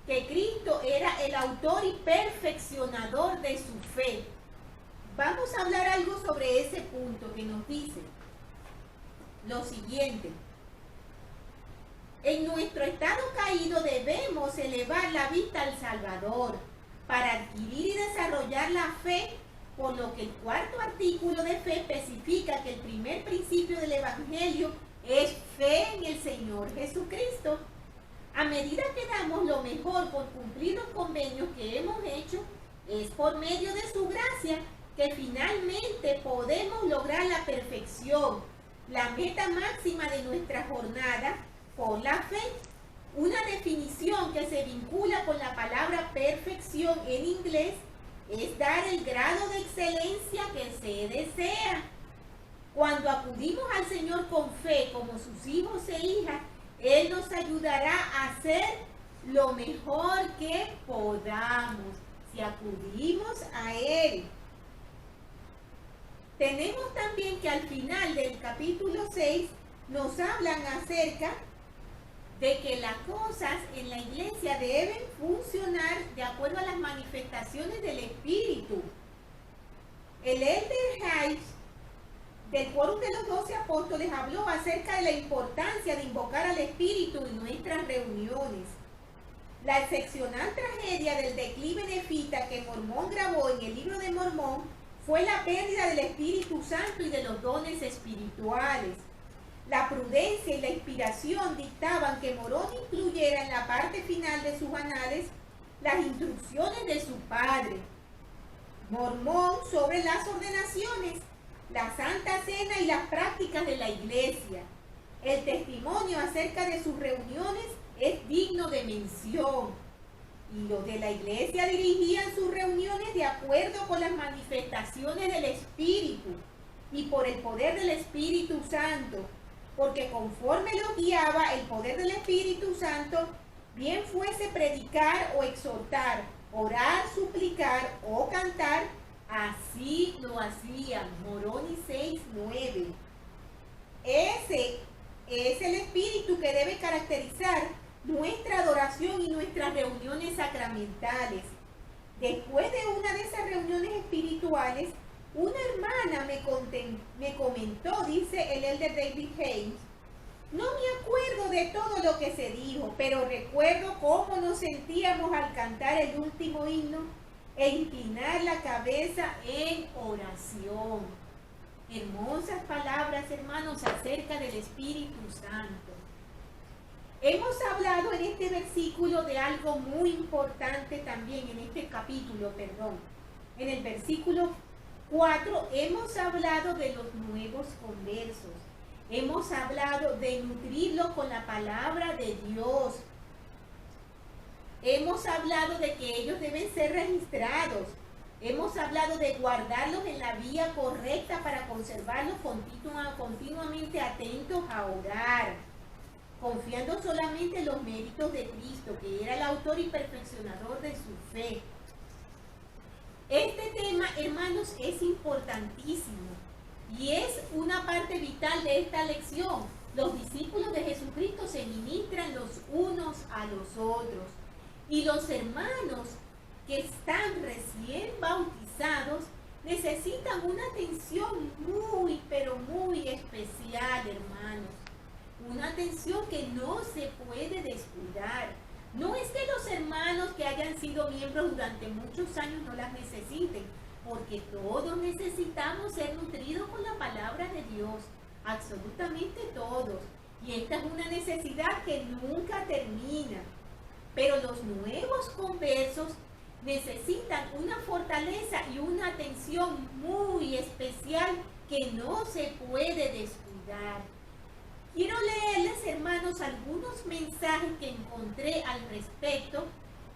que Cristo era el autor y perfeccionador de su fe. Vamos a hablar algo sobre ese punto que nos dice lo siguiente: en nuestro estado caído debemos elevar la vista al Salvador para adquirir y desarrollar la fe, por lo que el cuarto artículo de fe especifica que el primer principio del Evangelio es fe en el Señor Jesucristo. A medida que damos lo mejor por cumplir los convenios que hemos hecho, es por medio de su gracia que finalmente podemos lograr la perfección, la meta máxima de nuestra jornada por la fe. Una definición que se vincula con la palabra perfección en inglés es dar el grado de excelencia que se desea. Cuando acudimos al Señor con fe como sus hijos e hijas, Él nos ayudará a hacer lo mejor que podamos si acudimos a Él. Tenemos también que al final del capítulo 6 nos hablan acerca de que las cosas en la iglesia deben funcionar de acuerdo a las manifestaciones del Espíritu. El Elder Hyde del Quórum de los 12 Apóstoles habló acerca de la importancia de invocar al Espíritu en nuestras reuniones. La excepcional tragedia del declive nefita que Mormón grabó en el libro de Mormón fue la pérdida del Espíritu Santo y de los dones espirituales. La prudencia y la inspiración dictaban que Morón incluyera en la parte final de sus anales las instrucciones de su padre, Mormón, sobre las ordenaciones, la Santa Cena y las prácticas de la iglesia. El testimonio acerca de sus reuniones es digno de mención. Y los de la iglesia dirigían sus reuniones de acuerdo con las manifestaciones del Espíritu y por el poder del Espíritu Santo, porque conforme lo guiaba el poder del Espíritu Santo, bien fuese predicar o exhortar, orar, suplicar o cantar, así lo hacían. Moroni 6:9. Ese es el espíritu que debe caracterizar nuestra adoración y nuestras reuniones sacramentales. Después de una de esas reuniones espirituales, una hermana me comentó, dice el Elder David Haynes, no me acuerdo de todo lo que se dijo, pero recuerdo cómo nos sentíamos al cantar el último himno e inclinar la cabeza en oración. Hermosas palabras, hermanos, acerca del Espíritu Santo. Hemos hablado en este versículo de algo muy importante también, en este capítulo, perdón. En el versículo 4 hemos hablado de los nuevos conversos. Hemos hablado de nutrirlos con la palabra de Dios. Hemos hablado de que ellos deben ser registrados. Hemos hablado de guardarlos en la vía correcta para conservarlos continuamente atentos a orar, confiando solamente en los méritos de Cristo, que era el autor y perfeccionador de su fe. Este tema, hermanos, es importantísimo y es una parte vital de esta lección. Los discípulos de Jesucristo se ministran los unos a los otros. Y los hermanos que están recién bautizados necesitan una atención muy, pero muy especial, hermanos. Una atención que no se puede descuidar. No es que los hermanos que hayan sido miembros durante muchos años no las necesiten, porque todos necesitamos ser nutridos con la palabra de Dios. Absolutamente todos. Y esta es una necesidad que nunca termina. Pero los nuevos conversos necesitan una fortaleza y una atención muy especial que no se puede descuidar. Quiero leerles, hermanos, algunos mensajes que encontré al respecto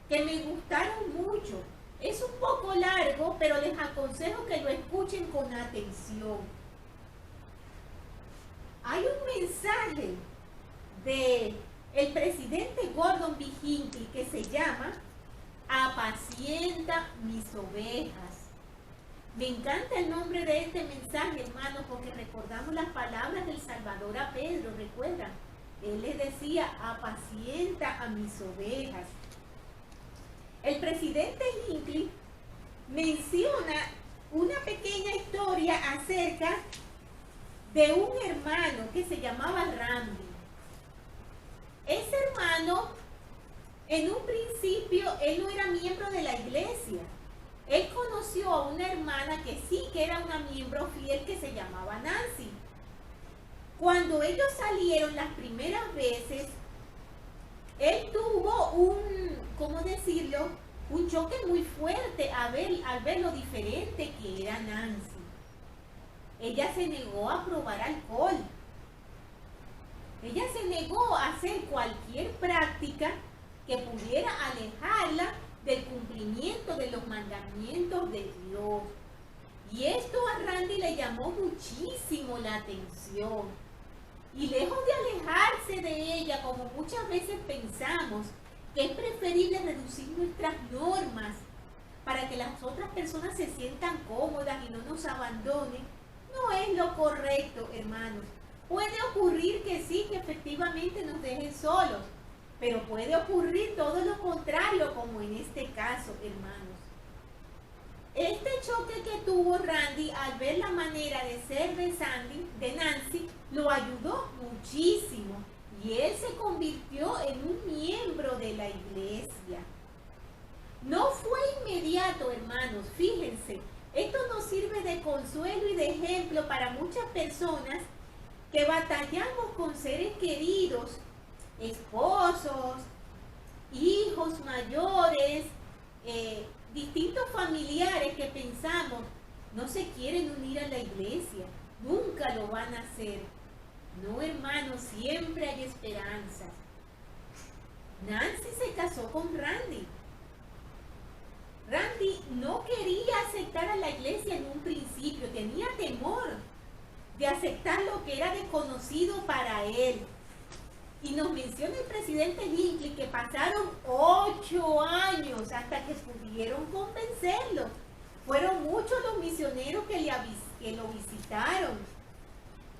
que me gustaron mucho. Es un poco largo, pero les aconsejo que lo escuchen con atención. Hay un mensaje de el presidente Gordon B. Hinckley que se llama Apacienta mis ovejas. Me encanta el nombre de este mensaje, hermanos, porque recordamos las palabras del Salvador a Pedro, ¿recuerdan? Él le decía, apacienta a mis ovejas. El presidente Hinckley menciona una pequeña historia acerca de un hermano que se llamaba Randy. Ese hermano, en un principio, él no era miembro de la iglesia. Él conoció a una hermana que sí que era una miembro fiel que se llamaba Nancy. Cuando ellos salieron las primeras veces, él tuvo ¿cómo decirlo? Un choque muy fuerte al ver lo diferente que era Nancy. Ella se negó a probar alcohol. Ella se negó a hacer cualquier práctica que pudiera alejarla del cumplimiento de los mandamientos de Dios. Y esto a Randy le llamó muchísimo la atención. Y lejos de alejarse de ella, como muchas veces pensamos, que es preferible reducir nuestras normas para que las otras personas se sientan cómodas y no nos abandonen, no es lo correcto, hermanos. Puede ocurrir que sí, que efectivamente nos dejen solos, pero puede ocurrir todo lo contrario, como en este caso, hermanos. Este choque que tuvo Randy al ver la manera de ser de Nancy, lo ayudó muchísimo y él se convirtió en un miembro de la iglesia. No fue inmediato, hermanos, fíjense, esto nos sirve de consuelo y de ejemplo para muchas personas que batallamos con seres queridos, esposos, hijos mayores, distintos familiares que pensamos no se quieren unir a la iglesia, nunca lo van a hacer. No, hermanos, siempre hay esperanzas. Nancy se casó con Randy. Randy no quería aceptar a la iglesia en un principio, tenía temor de aceptar lo que era desconocido para él. Y nos menciona el presidente Hinckley que pasaron 8 años hasta que pudieron convencerlo. Fueron muchos los misioneros que lo visitaron,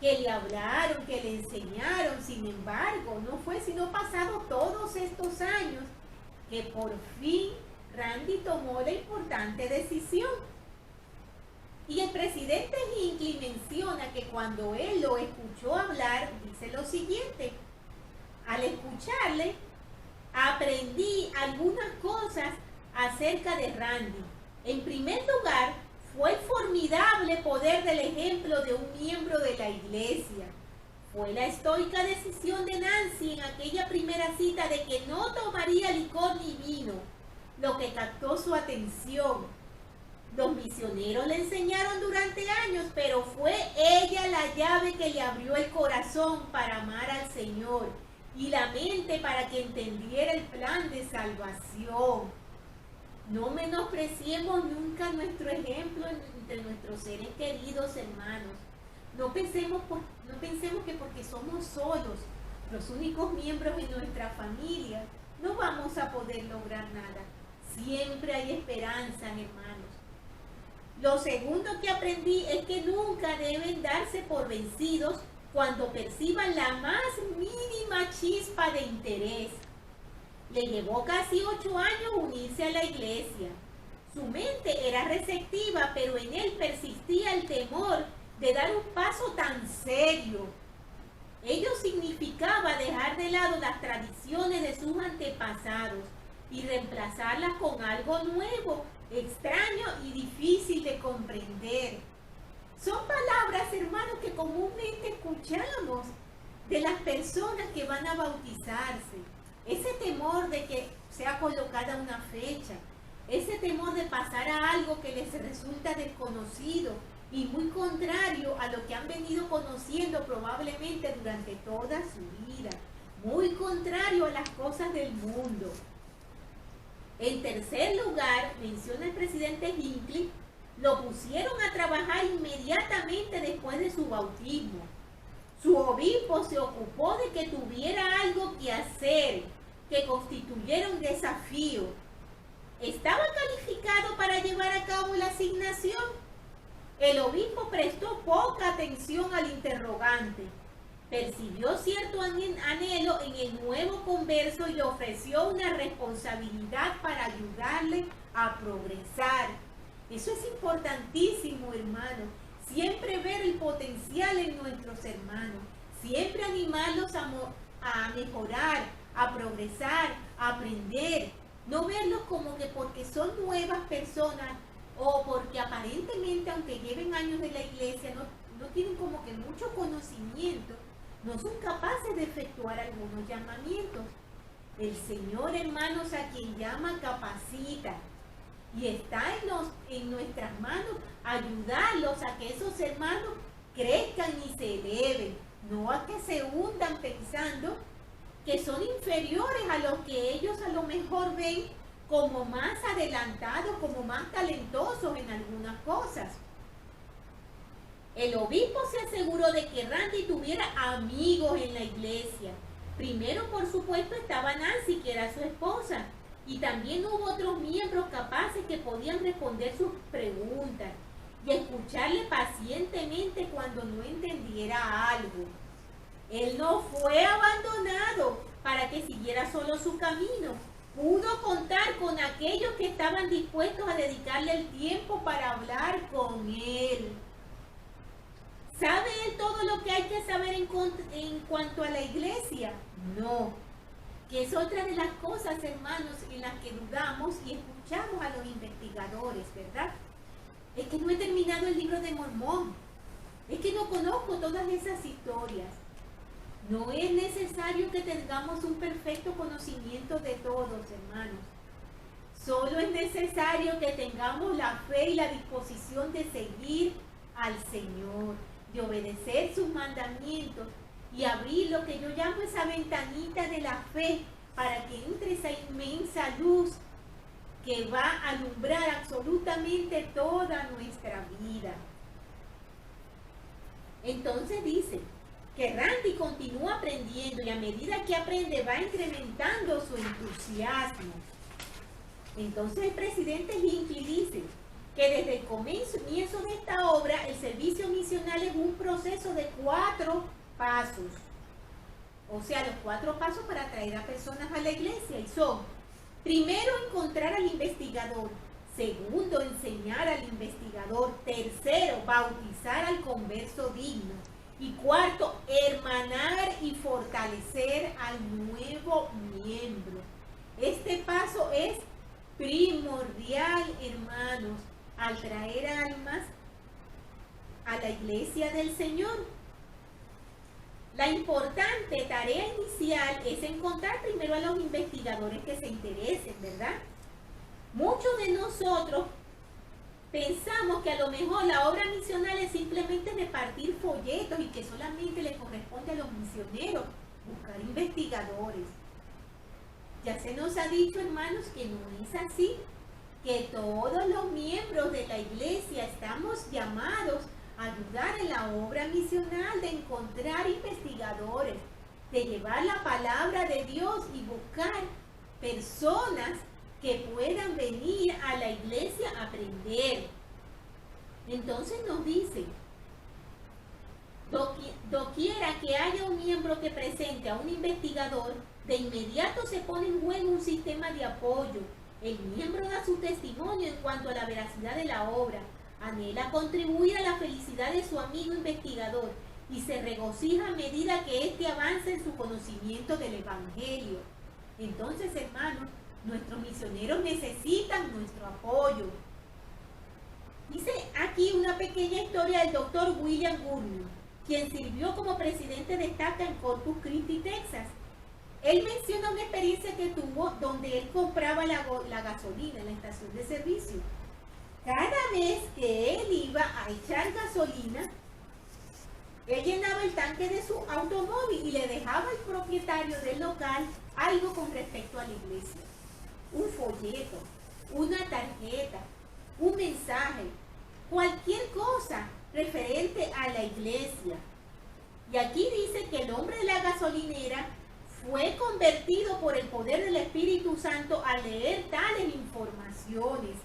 que le hablaron, que le enseñaron. Sin embargo, no fue sino pasado todos estos años que por fin Randy tomó la importante decisión. Y el presidente Hinckley menciona que cuando él lo escuchó hablar, dice lo siguiente: al escucharle, aprendí algunas cosas acerca de Randy. En primer lugar, fue el formidable poder del ejemplo de un miembro de la iglesia. Fue la estoica decisión de Nancy en aquella primera cita de que no tomaría licor ni vino, lo que captó su atención. Los misioneros le enseñaron durante años, pero fue ella la llave que le abrió el corazón para amar al Señor y la mente para que entendiera el plan de salvación. No menospreciemos nunca nuestro ejemplo entre nuestros seres queridos, hermanos. No pensemos que porque somos solos, los únicos miembros de nuestra familia, no vamos a poder lograr nada. Siempre hay esperanza, hermanos. Lo segundo que aprendí es que nunca deben darse por vencidos cuando perciban la más mínima chispa de interés. Le llevó casi 8 años unirse a la iglesia. Su mente era receptiva, pero en él persistía el temor de dar un paso tan serio. Ello significaba dejar de lado las tradiciones de sus antepasados y reemplazarlas con algo nuevo, extraño y difícil de comprender. Son palabras, hermanos, que comúnmente escuchamos de las personas que van a bautizarse. Ese temor de que sea colocada una fecha, ese temor de pasar a algo que les resulta desconocido y muy contrario a lo que han venido conociendo probablemente durante toda su vida, muy contrario a las cosas del mundo. En tercer lugar, menciona el presidente Hinckley, lo pusieron a trabajar inmediatamente después de su bautismo. Su obispo se ocupó de que tuviera algo que hacer, que constituyera un desafío. ¿Estaba calificado para llevar a cabo la asignación? El obispo prestó poca atención al interrogante. Percibió cierto anhelo en el nuevo converso y le ofreció una responsabilidad para ayudarle a progresar. Eso es importantísimo, hermano. Siempre ver el potencial en nuestros hermanos. Siempre animarlos a mejorar, a progresar, a aprender. No verlos como que porque son nuevas personas o porque aparentemente, aunque lleven años de la iglesia, no tienen como que mucho conocimiento, no son capaces de efectuar algunos llamamientos. El Señor, hermanos, a quien llama, capacita. Y está en nuestras manos ayudarlos a que esos hermanos crezcan y se eleven. no a que se hundan pensando que son inferiores a los que ellos a lo mejor ven como más adelantados, como más talentosos en algunas cosas. El obispo se aseguró de que Randy tuviera amigos en la iglesia. Primero, por supuesto, estaba Nancy, que era su esposa, y también hubo otros miembros capaces que podían responder sus preguntas y escucharle pacientemente cuando no entendiera algo. Él no fue abandonado para que siguiera solo su camino. Pudo contar con aquellos que estaban dispuestos a dedicarle el tiempo para hablar con él. ¿Sabe él todo lo que hay que saber en cuanto a la iglesia? No. Que es otra de las cosas, hermanos, en las que dudamos y escuchamos a los investigadores, ¿verdad? Es que no he terminado el libro de Mormón. Es que no conozco todas esas historias. No es necesario que tengamos un perfecto conocimiento de todos, hermanos. Solo es necesario que tengamos la fe y la disposición de seguir al Señor, de obedecer sus mandamientos y abrir lo que yo llamo esa ventanita de la fe para que entre esa inmensa luz que va a alumbrar absolutamente toda nuestra vida. Entonces dice que Randy continúa aprendiendo y a medida que aprende va incrementando su entusiasmo. Entonces el presidente Hinckley dice que desde el comienzo de esta obra el servicio misional es un proceso de 4 pasos. O sea, los 4 pasos para atraer a personas a la iglesia y son: primero, encontrar al investigador; segundo, enseñar al investigador; tercero, bautizar al converso digno; y cuarto, hermanar y fortalecer al nuevo miembro. Este paso es primordial, hermanos, al traer almas a la iglesia del Señor. La importante tarea inicial es encontrar primero a los investigadores que se interesen, ¿verdad? Muchos de nosotros pensamos que a lo mejor la obra misional es simplemente repartir folletos y que solamente le corresponde a los misioneros buscar investigadores. Ya se nos ha dicho, hermanos, que no es así, que todos los miembros de la iglesia estamos llamados a ayudar en la obra misional de encontrar investigadores, de llevar la palabra de Dios y buscar personas que puedan venir a la iglesia a aprender. Entonces nos dice, doquiera que haya un miembro que presente a un investigador, de inmediato se pone en juego un sistema de apoyo. El miembro da su testimonio en cuanto a la veracidad de la obra, anhela contribuir a la felicidad de su amigo investigador y se regocija a medida que éste avanza en su conocimiento del Evangelio. Entonces, hermanos, nuestros misioneros necesitan nuestro apoyo. Dice aquí una pequeña historia del doctor William Gurney, quien sirvió como presidente de estaca en Corpus Christi, Texas. Él menciona una experiencia que tuvo donde él compraba la gasolina en la estación de servicio. Cada vez que él iba a echar gasolina, él llenaba el tanque de su automóvil y le dejaba al propietario del local algo con respecto a la iglesia. Un folleto, una tarjeta, un mensaje, cualquier cosa referente a la iglesia. Y aquí dice que el hombre de la gasolinera fue convertido por el poder del Espíritu Santo al leer tales informaciones.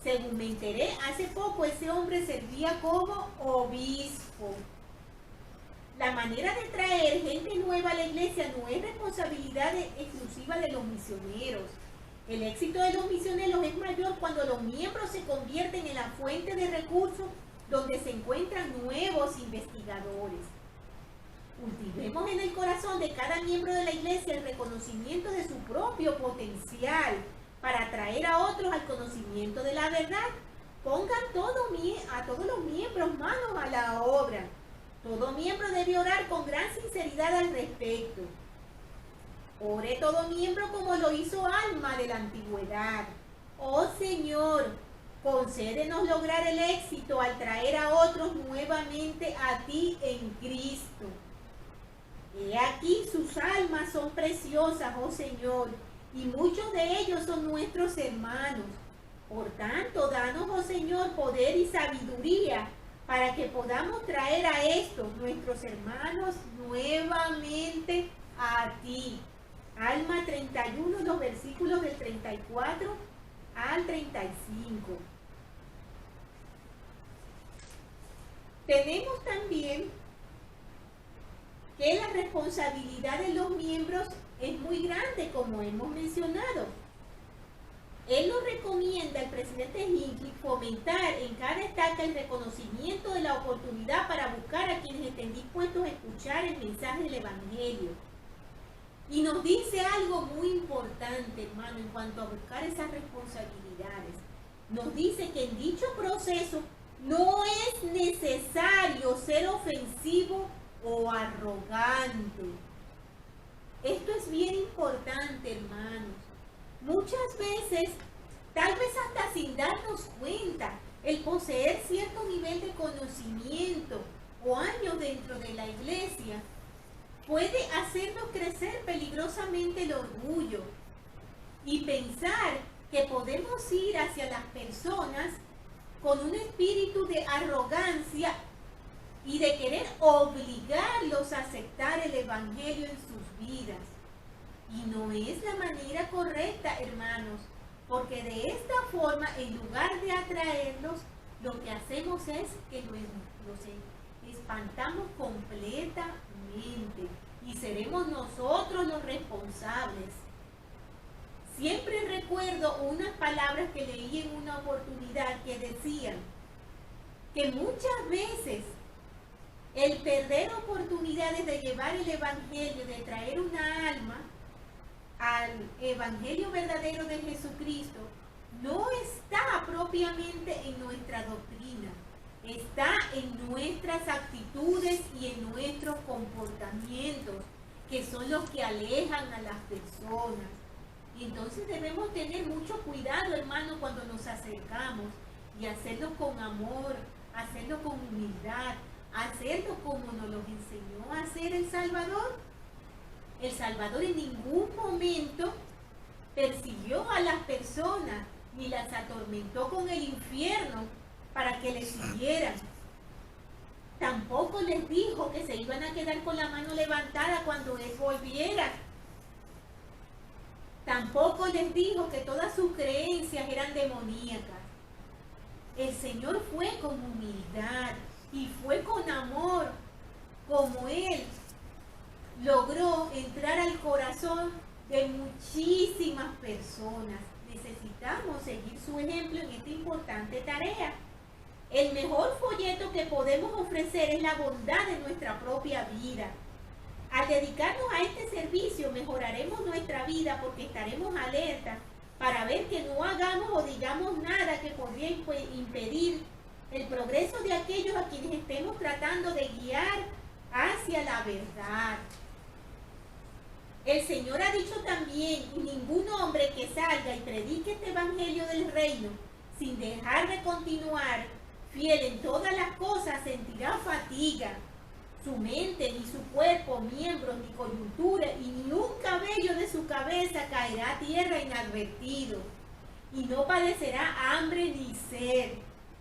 Según me enteré, hace poco ese hombre servía como obispo. La manera de traer gente nueva a la iglesia no es responsabilidad exclusiva de los misioneros. El éxito de los misioneros es mayor cuando los miembros se convierten en la fuente de recursos donde se encuentran nuevos investigadores. Cultivemos en el corazón de cada miembro de la iglesia el reconocimiento de su propio potencial para atraer a otros al conocimiento de la verdad. Pongan a todos los miembros manos a la obra. Todo miembro debe orar con gran sinceridad al respecto. Ore todo miembro como lo hizo Alma de la antigüedad. Oh Señor, concédenos lograr el éxito al traer a otros nuevamente a ti en Cristo. He aquí sus almas son preciosas, oh Señor, y muchos de ellos son nuestros hermanos. Por tanto, danos, oh Señor, poder y sabiduría para que podamos traer a estos, nuestros hermanos, nuevamente a ti. Alma 31, los versículos del 34 al 35. Tenemos también que la responsabilidad de los miembros es muy grande, como hemos mencionado. Él nos recomienda, el presidente Hinckley, fomentar en cada estaca el reconocimiento de la oportunidad para buscar a quienes estén dispuestos a escuchar el mensaje del Evangelio. Y nos dice algo muy importante, hermano, en cuanto a buscar esas responsabilidades. Nos dice que en dicho proceso no es necesario ser ofensivo o arrogante. Esto es bien importante, hermanos. Muchas veces, tal vez hasta sin darnos cuenta, el poseer cierto nivel de conocimiento o años dentro de la iglesia puede hacernos crecer peligrosamente el orgullo y pensar que podemos ir hacia las personas con un espíritu de arrogancia y de querer obligarlos a aceptar el Evangelio en sus vidas. Y no es la manera correcta, hermanos, porque de esta forma, en lugar de atraerlos, lo que hacemos es que los espantamos completamente y seremos nosotros los responsables. Siempre recuerdo unas palabras que leí en una oportunidad que decían que muchas veces el perder oportunidades de llevar el Evangelio, de traer una alma al Evangelio verdadero de Jesucristo, no está propiamente en nuestra doctrina, está en nuestras actitudes y en nuestros comportamientos, que son los que alejan a las personas. Y entonces debemos tener mucho cuidado, hermano, cuando nos acercamos y hacerlo con amor, hacerlo con humildad, hacerlo como nos lo enseñó a hacer el Salvador. El Salvador en ningún momento persiguió a las personas ni las atormentó con el infierno para que le siguieran. Tampoco les dijo que se iban a quedar con la mano levantada cuando Él volviera. Tampoco les dijo que todas sus creencias eran demoníacas. El Señor fue con humildad y fue con amor, como Él logró entrar al corazón de muchísimas personas. Necesitamos seguir su ejemplo en esta importante tarea. El mejor folleto que podemos ofrecer es la bondad de nuestra propia vida. Al dedicarnos a este servicio mejoraremos nuestra vida porque estaremos alerta para ver que no hagamos o digamos nada que podría impedir el progreso de aquellos a quienes estemos tratando de guiar hacia la verdad. El Señor ha dicho también, y ningún hombre que salga y predique este evangelio del reino sin dejar de continuar fiel en todas las cosas sentirá fatiga. Su mente, ni su cuerpo, miembros, ni coyuntura, y ni un cabello de su cabeza caerá a tierra inadvertido, y no padecerá hambre ni sed.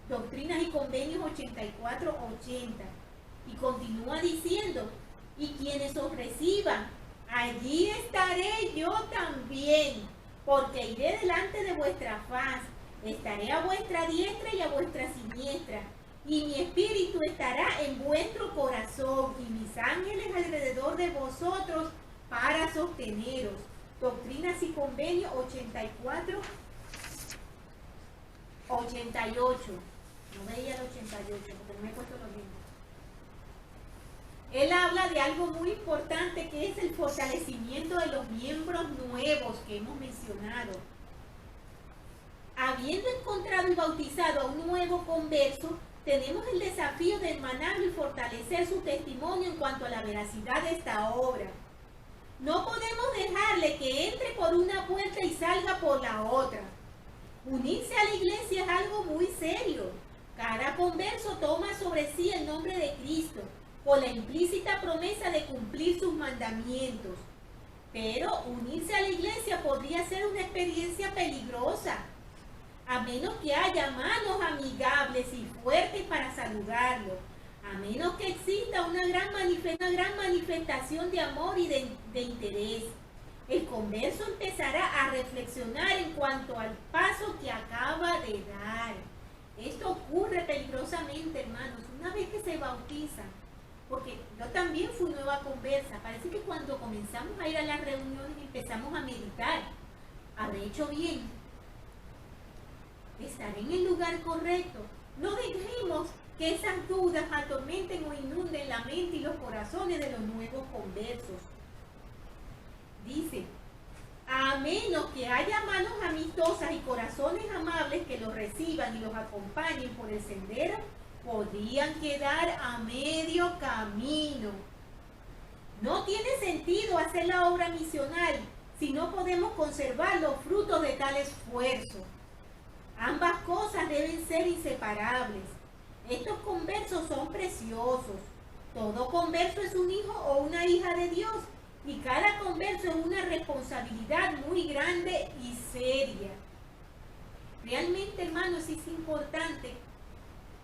Doctrinas y Convenios 84-80. Y continúa diciendo, y quienes os reciban, allí estaré yo también, porque iré delante de vuestra faz, estaré a vuestra diestra y a vuestra siniestra, y mi espíritu estará en vuestro corazón, y mis ángeles alrededor de vosotros para sosteneros. Doctrinas y Convenios 84, 88. No veía el 88 porque no me he puesto los libros. Él habla de algo muy importante que es el fortalecimiento de los miembros nuevos que hemos mencionado. Habiendo encontrado y bautizado a un nuevo converso, tenemos el desafío de hermanarlo y fortalecer su testimonio en cuanto a la veracidad de esta obra. No podemos dejarle que entre por una puerta y salga por la otra. Unirse a la iglesia es algo muy serio. Cada converso toma sobre sí el nombre de Cristo por la implícita promesa de cumplir sus mandamientos. Pero unirse a la iglesia podría ser una experiencia peligrosa, a menos que haya manos amigables y fuertes para saludarlo, a menos que exista una gran manifestación de amor y de interés. El converso empezará a reflexionar en cuanto al paso que acaba de dar. Esto ocurre peligrosamente, hermanos, una vez que se bautizan. Porque yo también fui nueva conversa. Parece que cuando comenzamos a ir a las reuniones empezamos a meditar. ¿Habré hecho bien? ¿Estaré en el lugar correcto? No dejemos que esas dudas atormenten o inunden la mente y los corazones de los nuevos conversos. Dice, a menos que haya manos amistosas y corazones amables que los reciban y los acompañen por el sendero, podrían quedar a medio camino. No tiene sentido hacer la obra misional si no podemos conservar los frutos de tal esfuerzo. Ambas cosas deben ser inseparables. Estos conversos son preciosos. Todo converso es un hijo o una hija de Dios, y cada converso es una responsabilidad muy grande y seria. Realmente, hermanos, es importante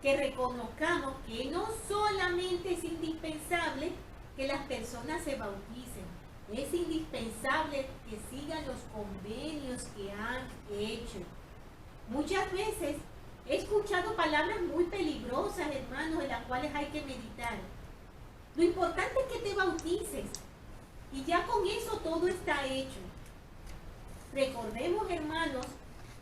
que reconozcamos que no solamente es indispensable que las personas se bauticen, es indispensable que sigan los convenios que han hecho. Muchas veces he escuchado palabras muy peligrosas, hermanos, en las cuales hay que meditar. Lo importante es que te bautices y ya con eso todo está hecho. Recordemos, hermanos,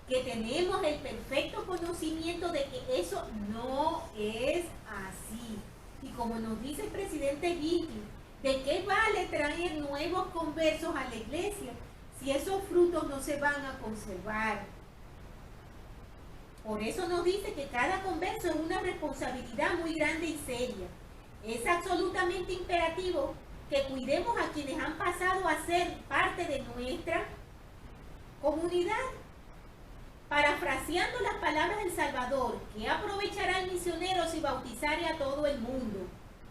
que tenemos el perfecto conocimiento de que eso no es así. Y como nos dice el presidente Hinckley, ¿de qué vale traer nuevos conversos a la iglesia si esos frutos no se van a conservar? Por eso nos dice que cada converso es una responsabilidad muy grande y seria. Es absolutamente imperativo que cuidemos a quienes han pasado a ser parte de nuestra comunidad. Parafraseando las palabras del Salvador, ¿qué aprovechará el misionero si bautizare a todo el mundo?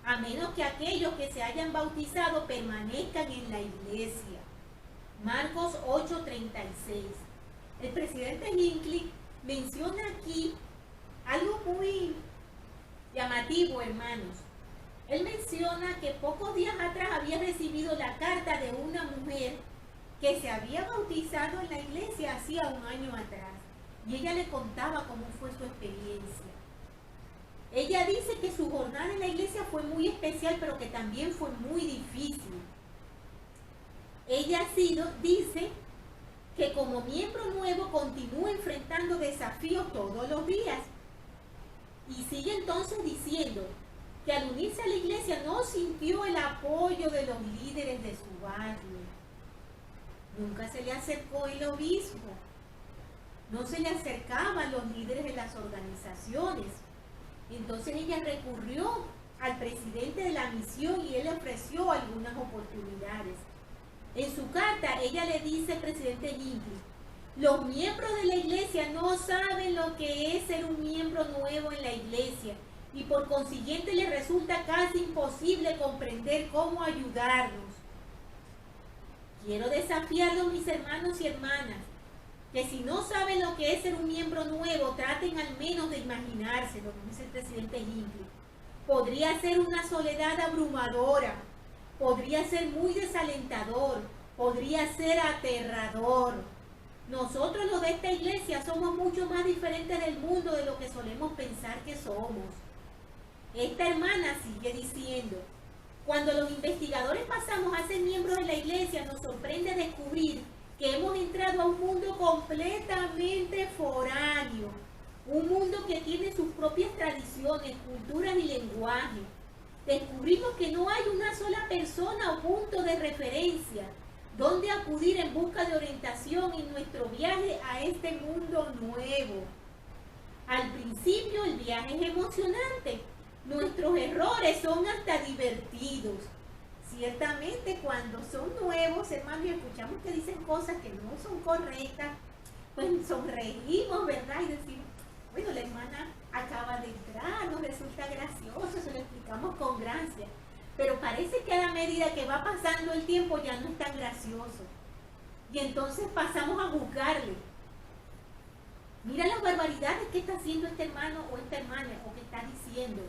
A menos que aquellos que se hayan bautizado permanezcan en la iglesia. Marcos 8:36. El presidente Hinckley menciona aquí algo muy llamativo, hermanos. Él menciona que pocos días atrás había recibido la carta de una mujer que se había bautizado en la iglesia hacía un año atrás. Y ella le contaba cómo fue su experiencia. Ella dice que su jornada en la iglesia fue muy especial, pero que también fue muy difícil. Ella dice que como miembro nuevo continúa enfrentando desafíos todos los días. Y sigue entonces diciendo que al unirse a la iglesia no sintió el apoyo de los líderes de su barrio. Nunca se le acercó el obispo. No se le acercaban los líderes de las organizaciones. Entonces ella recurrió al presidente de la misión y él le ofreció algunas oportunidades. En su carta ella le dice al presidente Hinckley, los miembros de la iglesia no saben lo que es ser un miembro nuevo en la iglesia y por consiguiente les resulta casi imposible comprender cómo ayudarnos. Quiero desafiarlos, mis hermanos y hermanas, que si no saben lo que es ser un miembro nuevo, traten al menos de imaginárselo, como dice el presidente Hinckley. Podría ser una soledad abrumadora, podría ser muy desalentador, podría ser aterrador. Nosotros los de esta iglesia somos mucho más diferentes del mundo de lo que solemos pensar que somos. Esta hermana sigue diciendo, cuando los investigadores pasamos a ser miembros de la iglesia, nos sorprende descubrir que hemos entrado a un mundo completamente foráneo, un mundo que tiene sus propias tradiciones, culturas y lenguaje. Descubrimos que no hay una sola persona o punto de referencia donde acudir en busca de orientación en nuestro viaje a este mundo nuevo. Al principio el viaje es emocionante, nuestros errores son hasta divertidos. Ciertamente cuando son nuevos, hermanos, y escuchamos que dicen cosas que no son correctas, pues sonreímos, ¿verdad? Y decimos, bueno, la hermana acaba de entrar, nos resulta gracioso, se lo explica explicamos con gracia, pero parece que a la medida que va pasando el tiempo ya no es tan gracioso. Y entonces pasamos a juzgarle. Mira las barbaridades que está haciendo este hermano o esta hermana, o que está diciendo.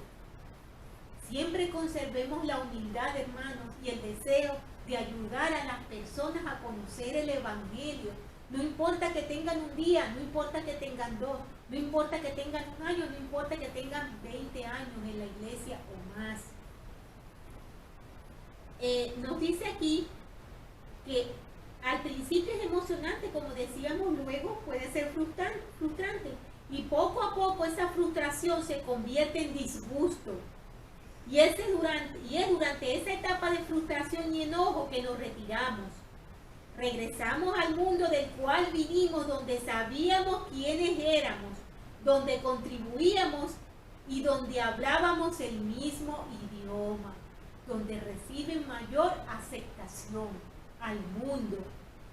Siempre conservemos la humildad, hermanos, y el deseo de ayudar a las personas a conocer el Evangelio. No importa que tengan un día, no importa que tengan 2, no importa que tengan 1 año, no importa que tengan 20 años en la iglesia o más. Nos dice aquí que al principio es emocionante, como decíamos, luego puede ser frustrante. Y poco a poco esa frustración se convierte en disgusto. Y es durante esa etapa de frustración y enojo que nos retiramos. Regresamos al mundo del cual vinimos, donde sabíamos quiénes éramos, donde contribuíamos y donde hablábamos el mismo idioma, donde reciben mayor aceptación al mundo.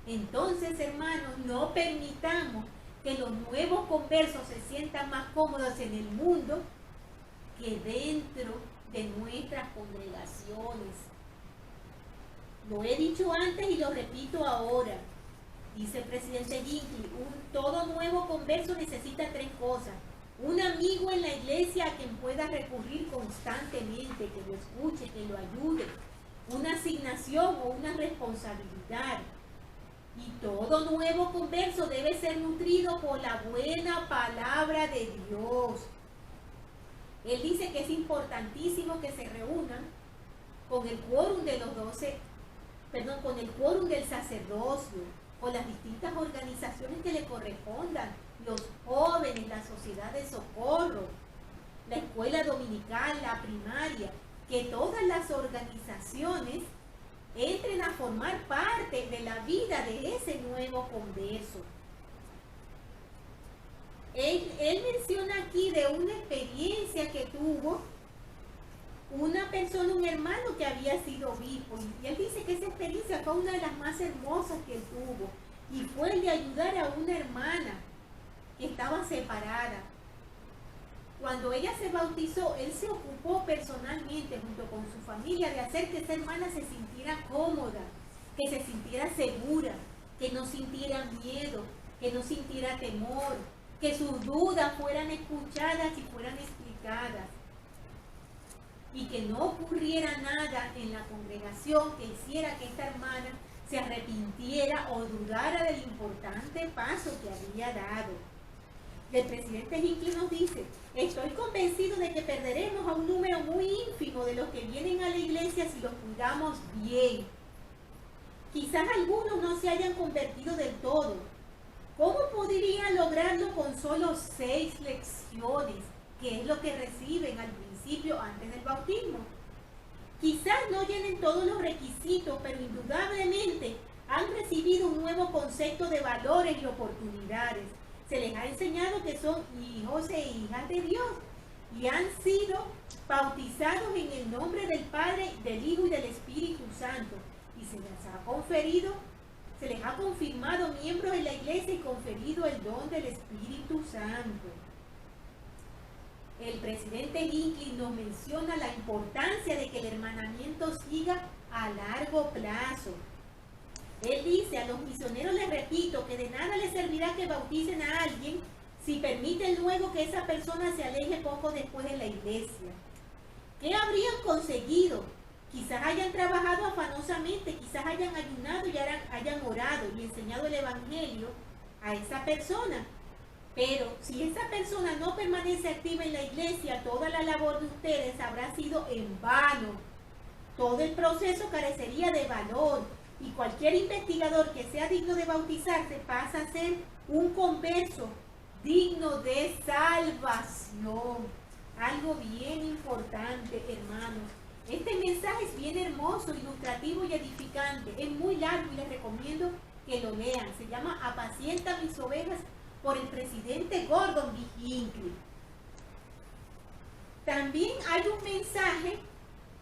Entonces, hermanos, no permitamos que los nuevos conversos se sientan más cómodos en el mundo que dentro de nuestras congregaciones. Lo he dicho antes y lo repito ahora. Dice el presidente Hinckley, todo nuevo converso necesita 3 cosas. Un amigo en la iglesia a quien pueda recurrir constantemente, que lo escuche, que lo ayude. Una asignación o una responsabilidad. Y todo nuevo converso debe ser nutrido por la buena palabra de Dios. Él dice que es importantísimo que se reúnan con el quórum de los 12, con el quórum del sacerdocio, con las distintas organizaciones que le correspondan, los jóvenes, la sociedad de socorro, la escuela dominical, la primaria, que todas las organizaciones entren a formar parte de la vida de ese nuevo converso. Él menciona aquí de una experiencia que tuvo una persona, un hermano que había sido obispo, y él dice que esa experiencia fue una de las más hermosas que él tuvo, y fue el de ayudar a una hermana que estaba separada. Cuando ella se bautizó, él se ocupó personalmente junto con su familia de hacer que esa hermana se sintiera cómoda, que se sintiera segura, que no sintiera miedo, que no sintiera temor, que sus dudas fueran escuchadas y fueran explicadas, y que no ocurriera nada en la congregación que hiciera que esta hermana se arrepintiera o dudara del importante paso que había dado. Y el presidente Hinckley nos dice, estoy convencido de que perderemos a un número muy ínfimo de los que vienen a la iglesia si los cuidamos bien. Quizás algunos no se hayan convertido del todo. ¿Cómo podría lograrlo con solo 6 lecciones, que es lo que reciben al principio antes del bautismo? Quizás no llenen todos los requisitos, pero indudablemente han recibido un nuevo concepto de valores y oportunidades. Se les ha enseñado que son hijos e hijas de Dios y han sido bautizados en el nombre del Padre, del Hijo y del Espíritu Santo. Y se les ha confirmado miembros de la iglesia y conferido el don del Espíritu Santo. El presidente Hinckley nos menciona la importancia de que el hermanamiento siga a largo plazo. Él dice, a los misioneros les repito que de nada les servirá que bauticen a alguien si permiten luego que esa persona se aleje poco después de la iglesia. ¿Qué habrían conseguido? Quizás hayan trabajado afanosamente, quizás hayan ayunado y hayan orado y enseñado el evangelio a esa persona. Pero si esa persona no permanece activa en la iglesia, toda la labor de ustedes habrá sido en vano. Todo el proceso carecería de valor y cualquier investigador que sea digno de bautizarse pasa a ser un converso digno de salvación. Algo bien importante, hermanos. Este mensaje es bien hermoso, ilustrativo y edificante. Es muy largo y les recomiendo que lo lean. Se llama Apacienta mis ovejas, por el presidente Gordon B. Hinckley. También hay un mensaje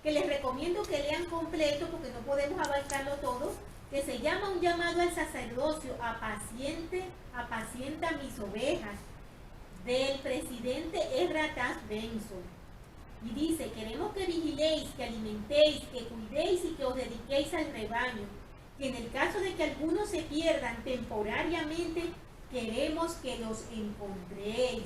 que les recomiendo que lean completo porque no podemos abarcarlo todo, que se llama Un llamado al sacerdocio, apacienta mis ovejas, del presidente Ezra Taft Benson. Y dice, queremos que vigiléis, que alimentéis, que cuidéis y que os dediquéis al rebaño. Que en el caso de que algunos se pierdan temporariamente, queremos que los encontréis.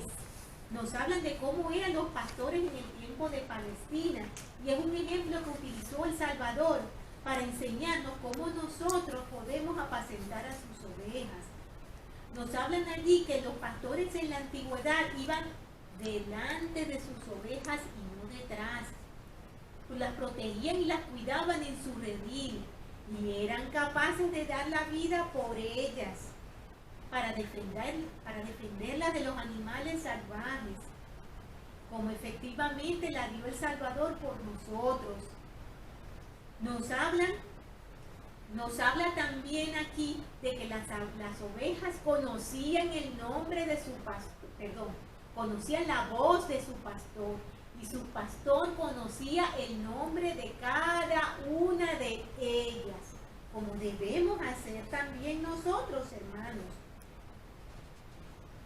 Nos hablan de cómo eran los pastores en el tiempo de Palestina. Y es un ejemplo que utilizó el Salvador para enseñarnos cómo nosotros podemos apacentar a sus ovejas. Nos hablan allí que los pastores en la antigüedad iban delante de sus ovejas y no detrás. Pues las protegían y las cuidaban en su redil y eran capaces de dar la vida por ellas para defenderlas de los animales salvajes, como efectivamente la dio el Salvador por nosotros. Nos habla también aquí de que las ovejas conocían el nombre de su pastor, conocían la voz de su pastor, y su pastor conocía el nombre de cada una de ellas, como debemos hacer también nosotros, hermanos.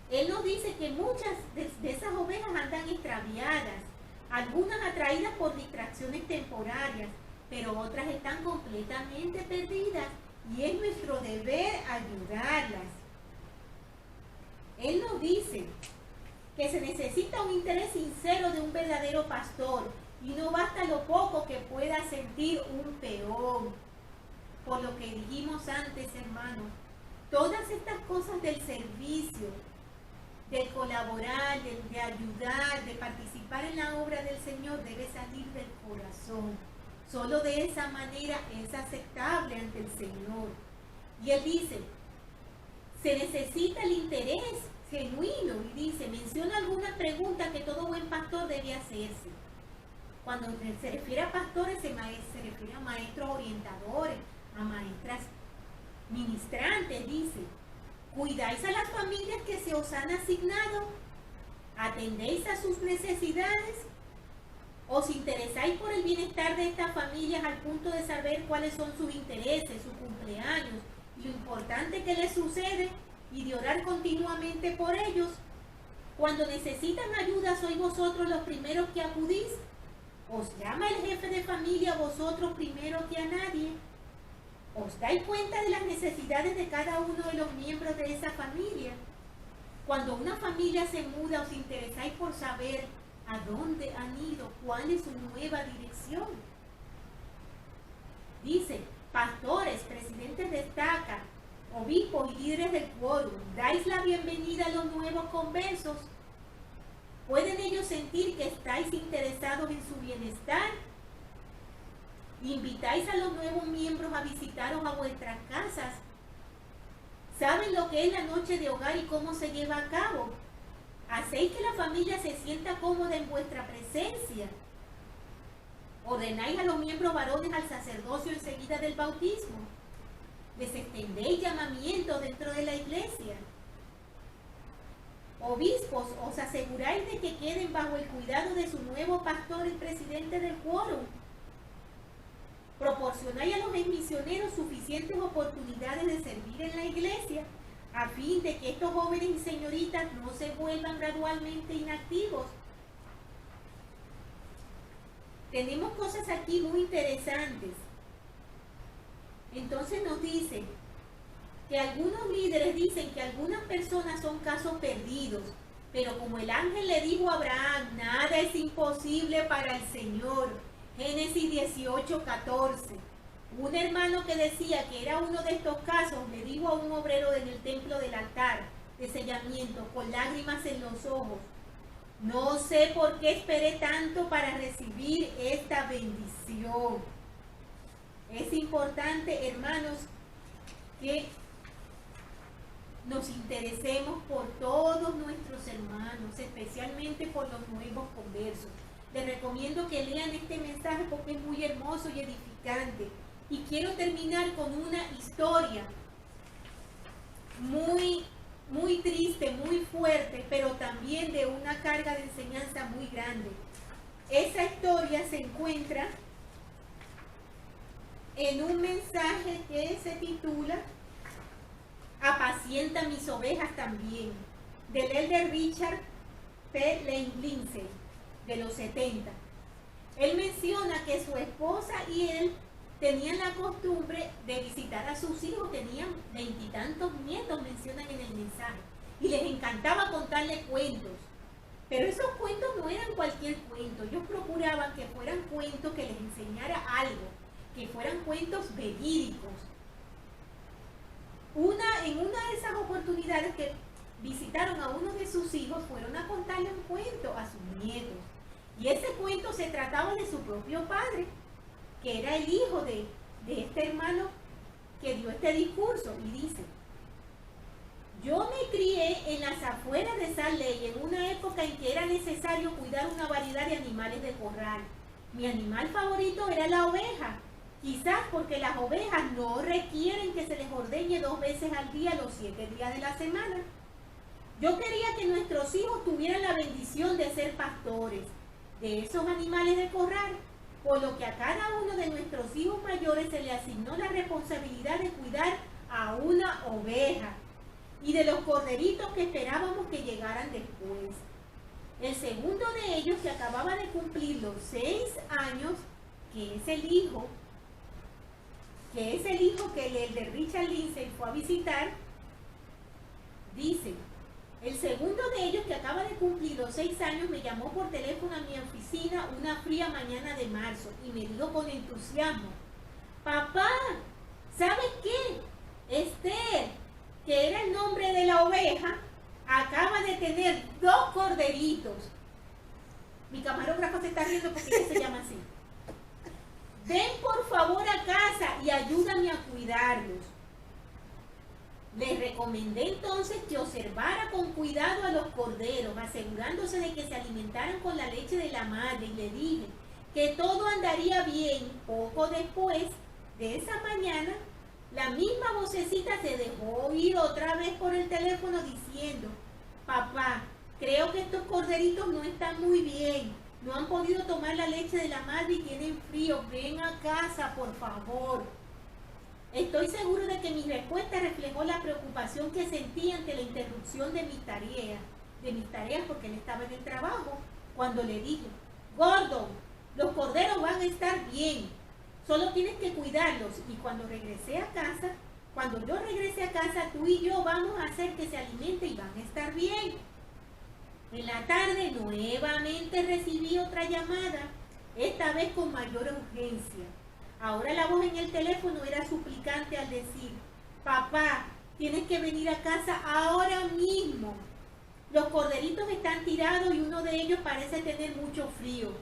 Él nos dice que muchas de esas ovejas andan extraviadas, algunas atraídas por distracciones temporarias, pero otras están completamente perdidas y es nuestro deber ayudarlas. Él nos dice que se necesita un interés sincero de un verdadero pastor y no basta lo poco que pueda sentir un peón. Por lo que dijimos antes, hermanos, todas estas cosas del servicio, de colaborar, de ayudar, de participar en la obra del Señor debe salir del corazón. Solo de esa manera es aceptable ante el Señor. Y Él dice, se necesita el interés genuino, y dice, menciona algunas preguntas que todo buen pastor debe hacerse. Cuando se refiere a pastores, se refiere a maestros orientadores, a maestras ministrantes, dice, ¿cuidáis a las familias que se os han asignado? ¿Atendéis a sus necesidades? ¿Os interesáis por el bienestar de estas familias al punto de saber cuáles son sus intereses, sus cumpleaños, lo importante que les sucede y de orar continuamente por ellos? Cuando necesitan ayuda, ¿sois vosotros los primeros que acudís? ¿Os llama el jefe de familia a vosotros primero que a nadie? ¿Os dais cuenta de las necesidades de cada uno de los miembros de esa familia? Cuando una familia se muda, ¿os interesáis por saber a dónde han ido? ¿Cuál es su nueva dirección? Dice, pastores, presidentes de estaca, obispos y líderes del quórum, ¿dais la bienvenida a los nuevos conversos? ¿Pueden ellos sentir que estáis interesados en su bienestar? ¿Invitáis a los nuevos miembros a visitaros a vuestras casas? ¿Saben lo que es la noche de hogar y cómo se lleva a cabo? ¿Hacéis que la familia se sienta cómoda en vuestra presencia? ¿Ordenáis a los miembros varones al sacerdocio enseguida del bautismo? ¿Les extendéis llamamientos dentro de la iglesia? Obispos, ¿os aseguráis de que queden bajo el cuidado de su nuevo pastor, el presidente del quórum? ¿Proporcionáis a los misioneros suficientes oportunidades de servir en la iglesia a fin de que estos jóvenes y señoritas no se vuelvan gradualmente inactivos? Tenemos cosas aquí muy interesantes. Entonces nos dice que algunos líderes dicen que algunas personas son casos perdidos, pero como el ángel le dijo a Abraham, nada es imposible para el Señor. Génesis 18:14. Un hermano que decía que era uno de estos casos le dijo a un obrero en el templo del altar de sellamiento con lágrimas en los ojos, no sé por qué esperé tanto para recibir esta bendición. Es importante, hermanos, que nos interesemos por todos nuestros hermanos, especialmente por los nuevos conversos. Les recomiendo que lean este mensaje porque es muy hermoso y edificante. Y quiero terminar con una historia muy, muy triste, muy fuerte, pero también de una carga de enseñanza muy grande. Esa historia se encuentra en un mensaje que se titula Apacienta mis ovejas también, del elder Richard P. Lindsay, de los 70. Él menciona que su esposa y él tenían la costumbre de visitar a sus hijos, tenían 20 y tantos nietos, mencionan en el mensaje, y les encantaba contarle cuentos. Pero esos cuentos no eran cualquier cuento, ellos procuraban que fueran cuentos que les enseñara algo, que fueran cuentos verídicos. En una de esas oportunidades que visitaron a uno de sus hijos, fueron a contarle un cuento a sus nietos. Y ese cuento se trataba de su propio padre, que era el hijo de este hermano que dio este discurso. Y dice: yo me crié en las afueras de Salt Lake en una época en que era necesario cuidar una variedad de animales de corral. Mi animal favorito era la oveja, quizás porque las ovejas no requieren que se les ordeñe 2 veces al día los 7 días de la semana. Yo quería que nuestros hijos tuvieran la bendición de ser pastores de esos animales de corral, por lo que a cada uno de nuestros hijos mayores se le asignó la responsabilidad de cuidar a una oveja y de los corderitos que esperábamos que llegaran después. El segundo de ellos, que acababa de cumplir los 6 años, que es el hijo que el de Richard Lindsay fue a visitar, dice: el segundo de ellos, que acaba de cumplir los 6 años, me llamó por teléfono a mi oficina una fría mañana de marzo y me dijo con entusiasmo: papá, ¿sabes qué? Esther, que era el nombre de la oveja, acaba de tener 2 corderitos. Mi camarógrafo se está riendo porque ella se llama así. Ven por favor a casa y ayúdame a cuidarlos. Les recomendé entonces que observara con cuidado a los corderos, asegurándose de que se alimentaran con la leche de la madre, y le dije que todo andaría bien. Poco después de esa mañana, la misma vocecita se dejó oír otra vez por el teléfono diciendo: papá, creo que estos corderitos no están muy bien, no han podido tomar la leche de la madre y tienen frío, ven a casa por favor. Estoy seguro de que mi respuesta reflejó la preocupación que sentía ante la interrupción de mis tareas porque él estaba en el trabajo, cuando le dije: Gordon, los corderos van a estar bien, solo tienes que cuidarlos, y cuando yo regrese a casa, tú y yo vamos a hacer que se alimenten y van a estar bien. En la tarde nuevamente recibí otra llamada, esta vez con mayor urgencia. Ahora la voz en el teléfono era suplicante al decir: papá, tienes que venir a casa ahora mismo. Los corderitos están tirados y uno de ellos parece tener mucho frío.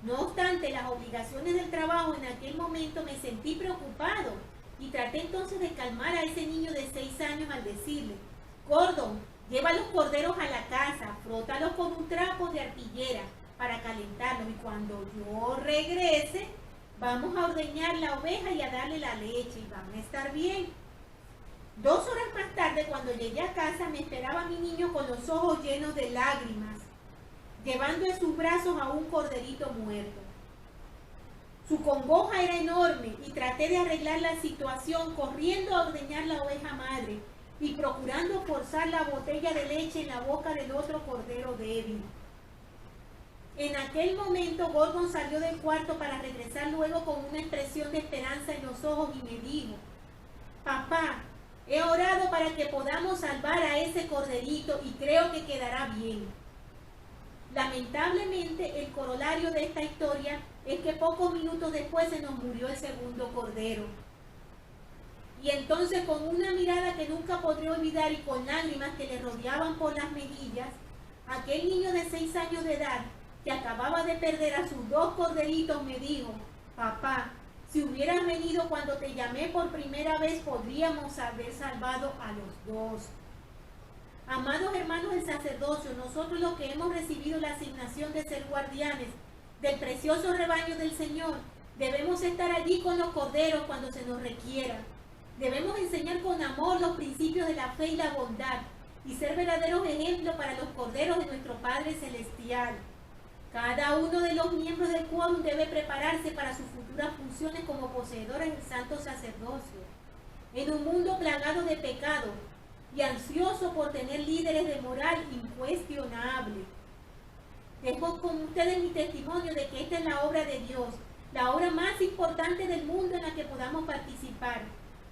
No obstante las obligaciones del trabajo, en aquel momento me sentí preocupado y traté entonces de calmar a ese niño de 6 años al decirle: Gordon, lleva los corderos a la casa, frótalos con un trapo de arpillera para calentarlos, y cuando yo regrese vamos a ordeñar la oveja y a darle la leche y van a estar bien. 2 horas más tarde, cuando llegué a casa, me esperaba mi niño con los ojos llenos de lágrimas, llevando en sus brazos a un corderito muerto. Su congoja era enorme y traté de arreglar la situación corriendo a ordeñar la oveja madre y procurando forzar la botella de leche en la boca del otro cordero débil. En aquel momento Gordon salió del cuarto para regresar luego con una expresión de esperanza en los ojos y me dijo: papá, he orado para que podamos salvar a ese corderito y creo que quedará bien. Lamentablemente, el corolario de esta historia es que pocos minutos después se nos murió el segundo cordero. Y entonces, con una mirada que nunca podré olvidar y con lágrimas que le rodeaban por las mejillas, aquel niño de 6 años de edad, que acababa de perder a sus 2 corderitos, me dijo: papá, si hubieras venido cuando te llamé por primera vez, podríamos haber salvado a los 2. Amados hermanos del sacerdocio, nosotros los que hemos recibido la asignación de ser guardianes del precioso rebaño del Señor, debemos estar allí con los corderos cuando se nos requiera. Debemos enseñar con amor los principios de la fe y la bondad y ser verdaderos ejemplos para los corderos de nuestro Padre Celestial. Cada uno de los miembros del quórum debe prepararse para sus futuras funciones como poseedores del santo sacerdocio. En un mundo plagado de pecado y ansioso por tener líderes de moral incuestionable, Dejo con ustedes mi testimonio de que esta es la obra de Dios, la obra más importante del mundo en la que podamos participar.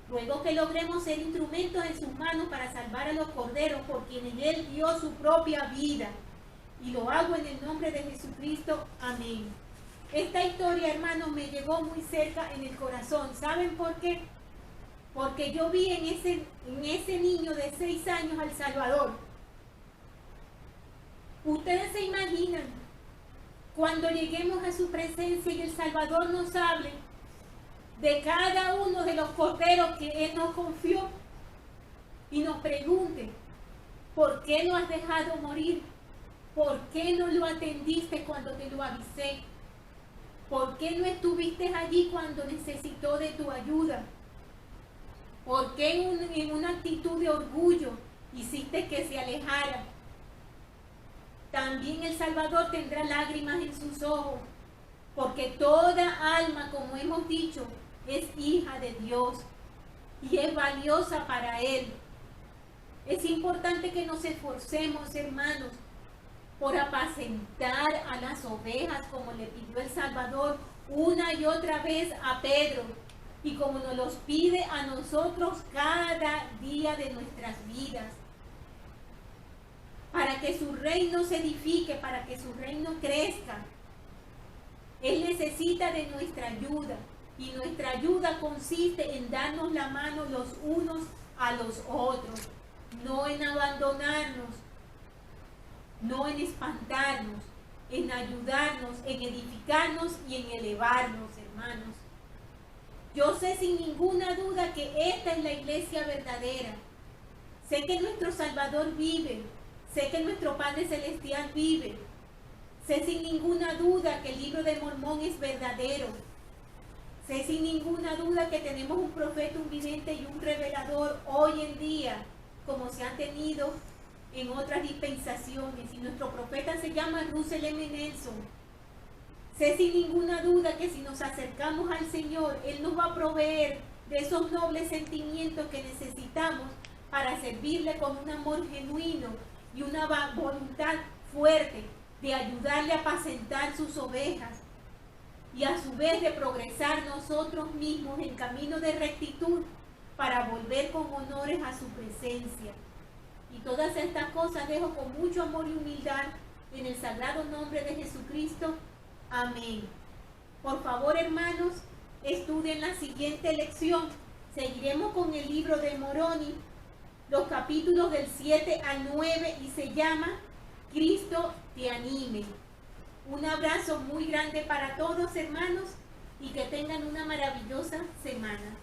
Ruego que logremos ser instrumentos en sus manos para salvar a los corderos por quienes Él dio su propia vida. Y lo hago en el nombre de Jesucristo. Amén. Esta historia, hermanos, me llegó muy cerca en el corazón. ¿Saben por qué? Porque yo vi en ese niño de 6 años al Salvador. Ustedes se imaginan cuando lleguemos a su presencia y el Salvador nos hable de cada uno de los corderos que Él nos confió y nos pregunte, ¿por qué lo has dejado morir? ¿Por qué no lo atendiste cuando te lo avisé? ¿Por qué no estuviste allí cuando necesitó de tu ayuda? ¿Por qué en una actitud de orgullo hiciste que se alejara? También el Salvador tendrá lágrimas en sus ojos, porque toda alma, como hemos dicho, es hija de Dios y es valiosa para Él. Es importante que nos esforcemos, hermanos, por apacentar a las ovejas, como le pidió el Salvador una y otra vez a Pedro, y como nos los pide a nosotros cada día de nuestras vidas, para que su reino se edifique, para que su reino crezca. Él necesita de nuestra ayuda, y nuestra ayuda consiste en darnos la mano los unos a los otros, no en abandonarnos, no en espantarnos, en ayudarnos, en edificarnos y en elevarnos, hermanos. Yo sé sin ninguna duda que esta es la iglesia verdadera. Sé que nuestro Salvador vive, sé que nuestro Padre Celestial vive. Sé sin ninguna duda que el libro de Mormón es verdadero. Sé sin ninguna duda que tenemos un profeta, un vidente y un revelador hoy en día, como se han tenido en otras dispensaciones. Y nuestro profeta se llama Russell M. Nelson. Sé sin ninguna duda que si nos acercamos al Señor, Él nos va a proveer de esos nobles sentimientos que necesitamos para servirle con un amor genuino y una voluntad fuerte de ayudarle a apacentar sus ovejas y a su vez de progresar nosotros mismos en camino de rectitud para volver con honores a su presencia. Y todas estas cosas dejo con mucho amor y humildad en el sagrado nombre de Jesucristo. Amén. Por favor, hermanos, estudien la siguiente lección. Seguiremos con el libro de Moroni, los capítulos del 7 al 9, y se llama Cristo te anime. Un abrazo muy grande para todos, hermanos, y que tengan una maravillosa semana.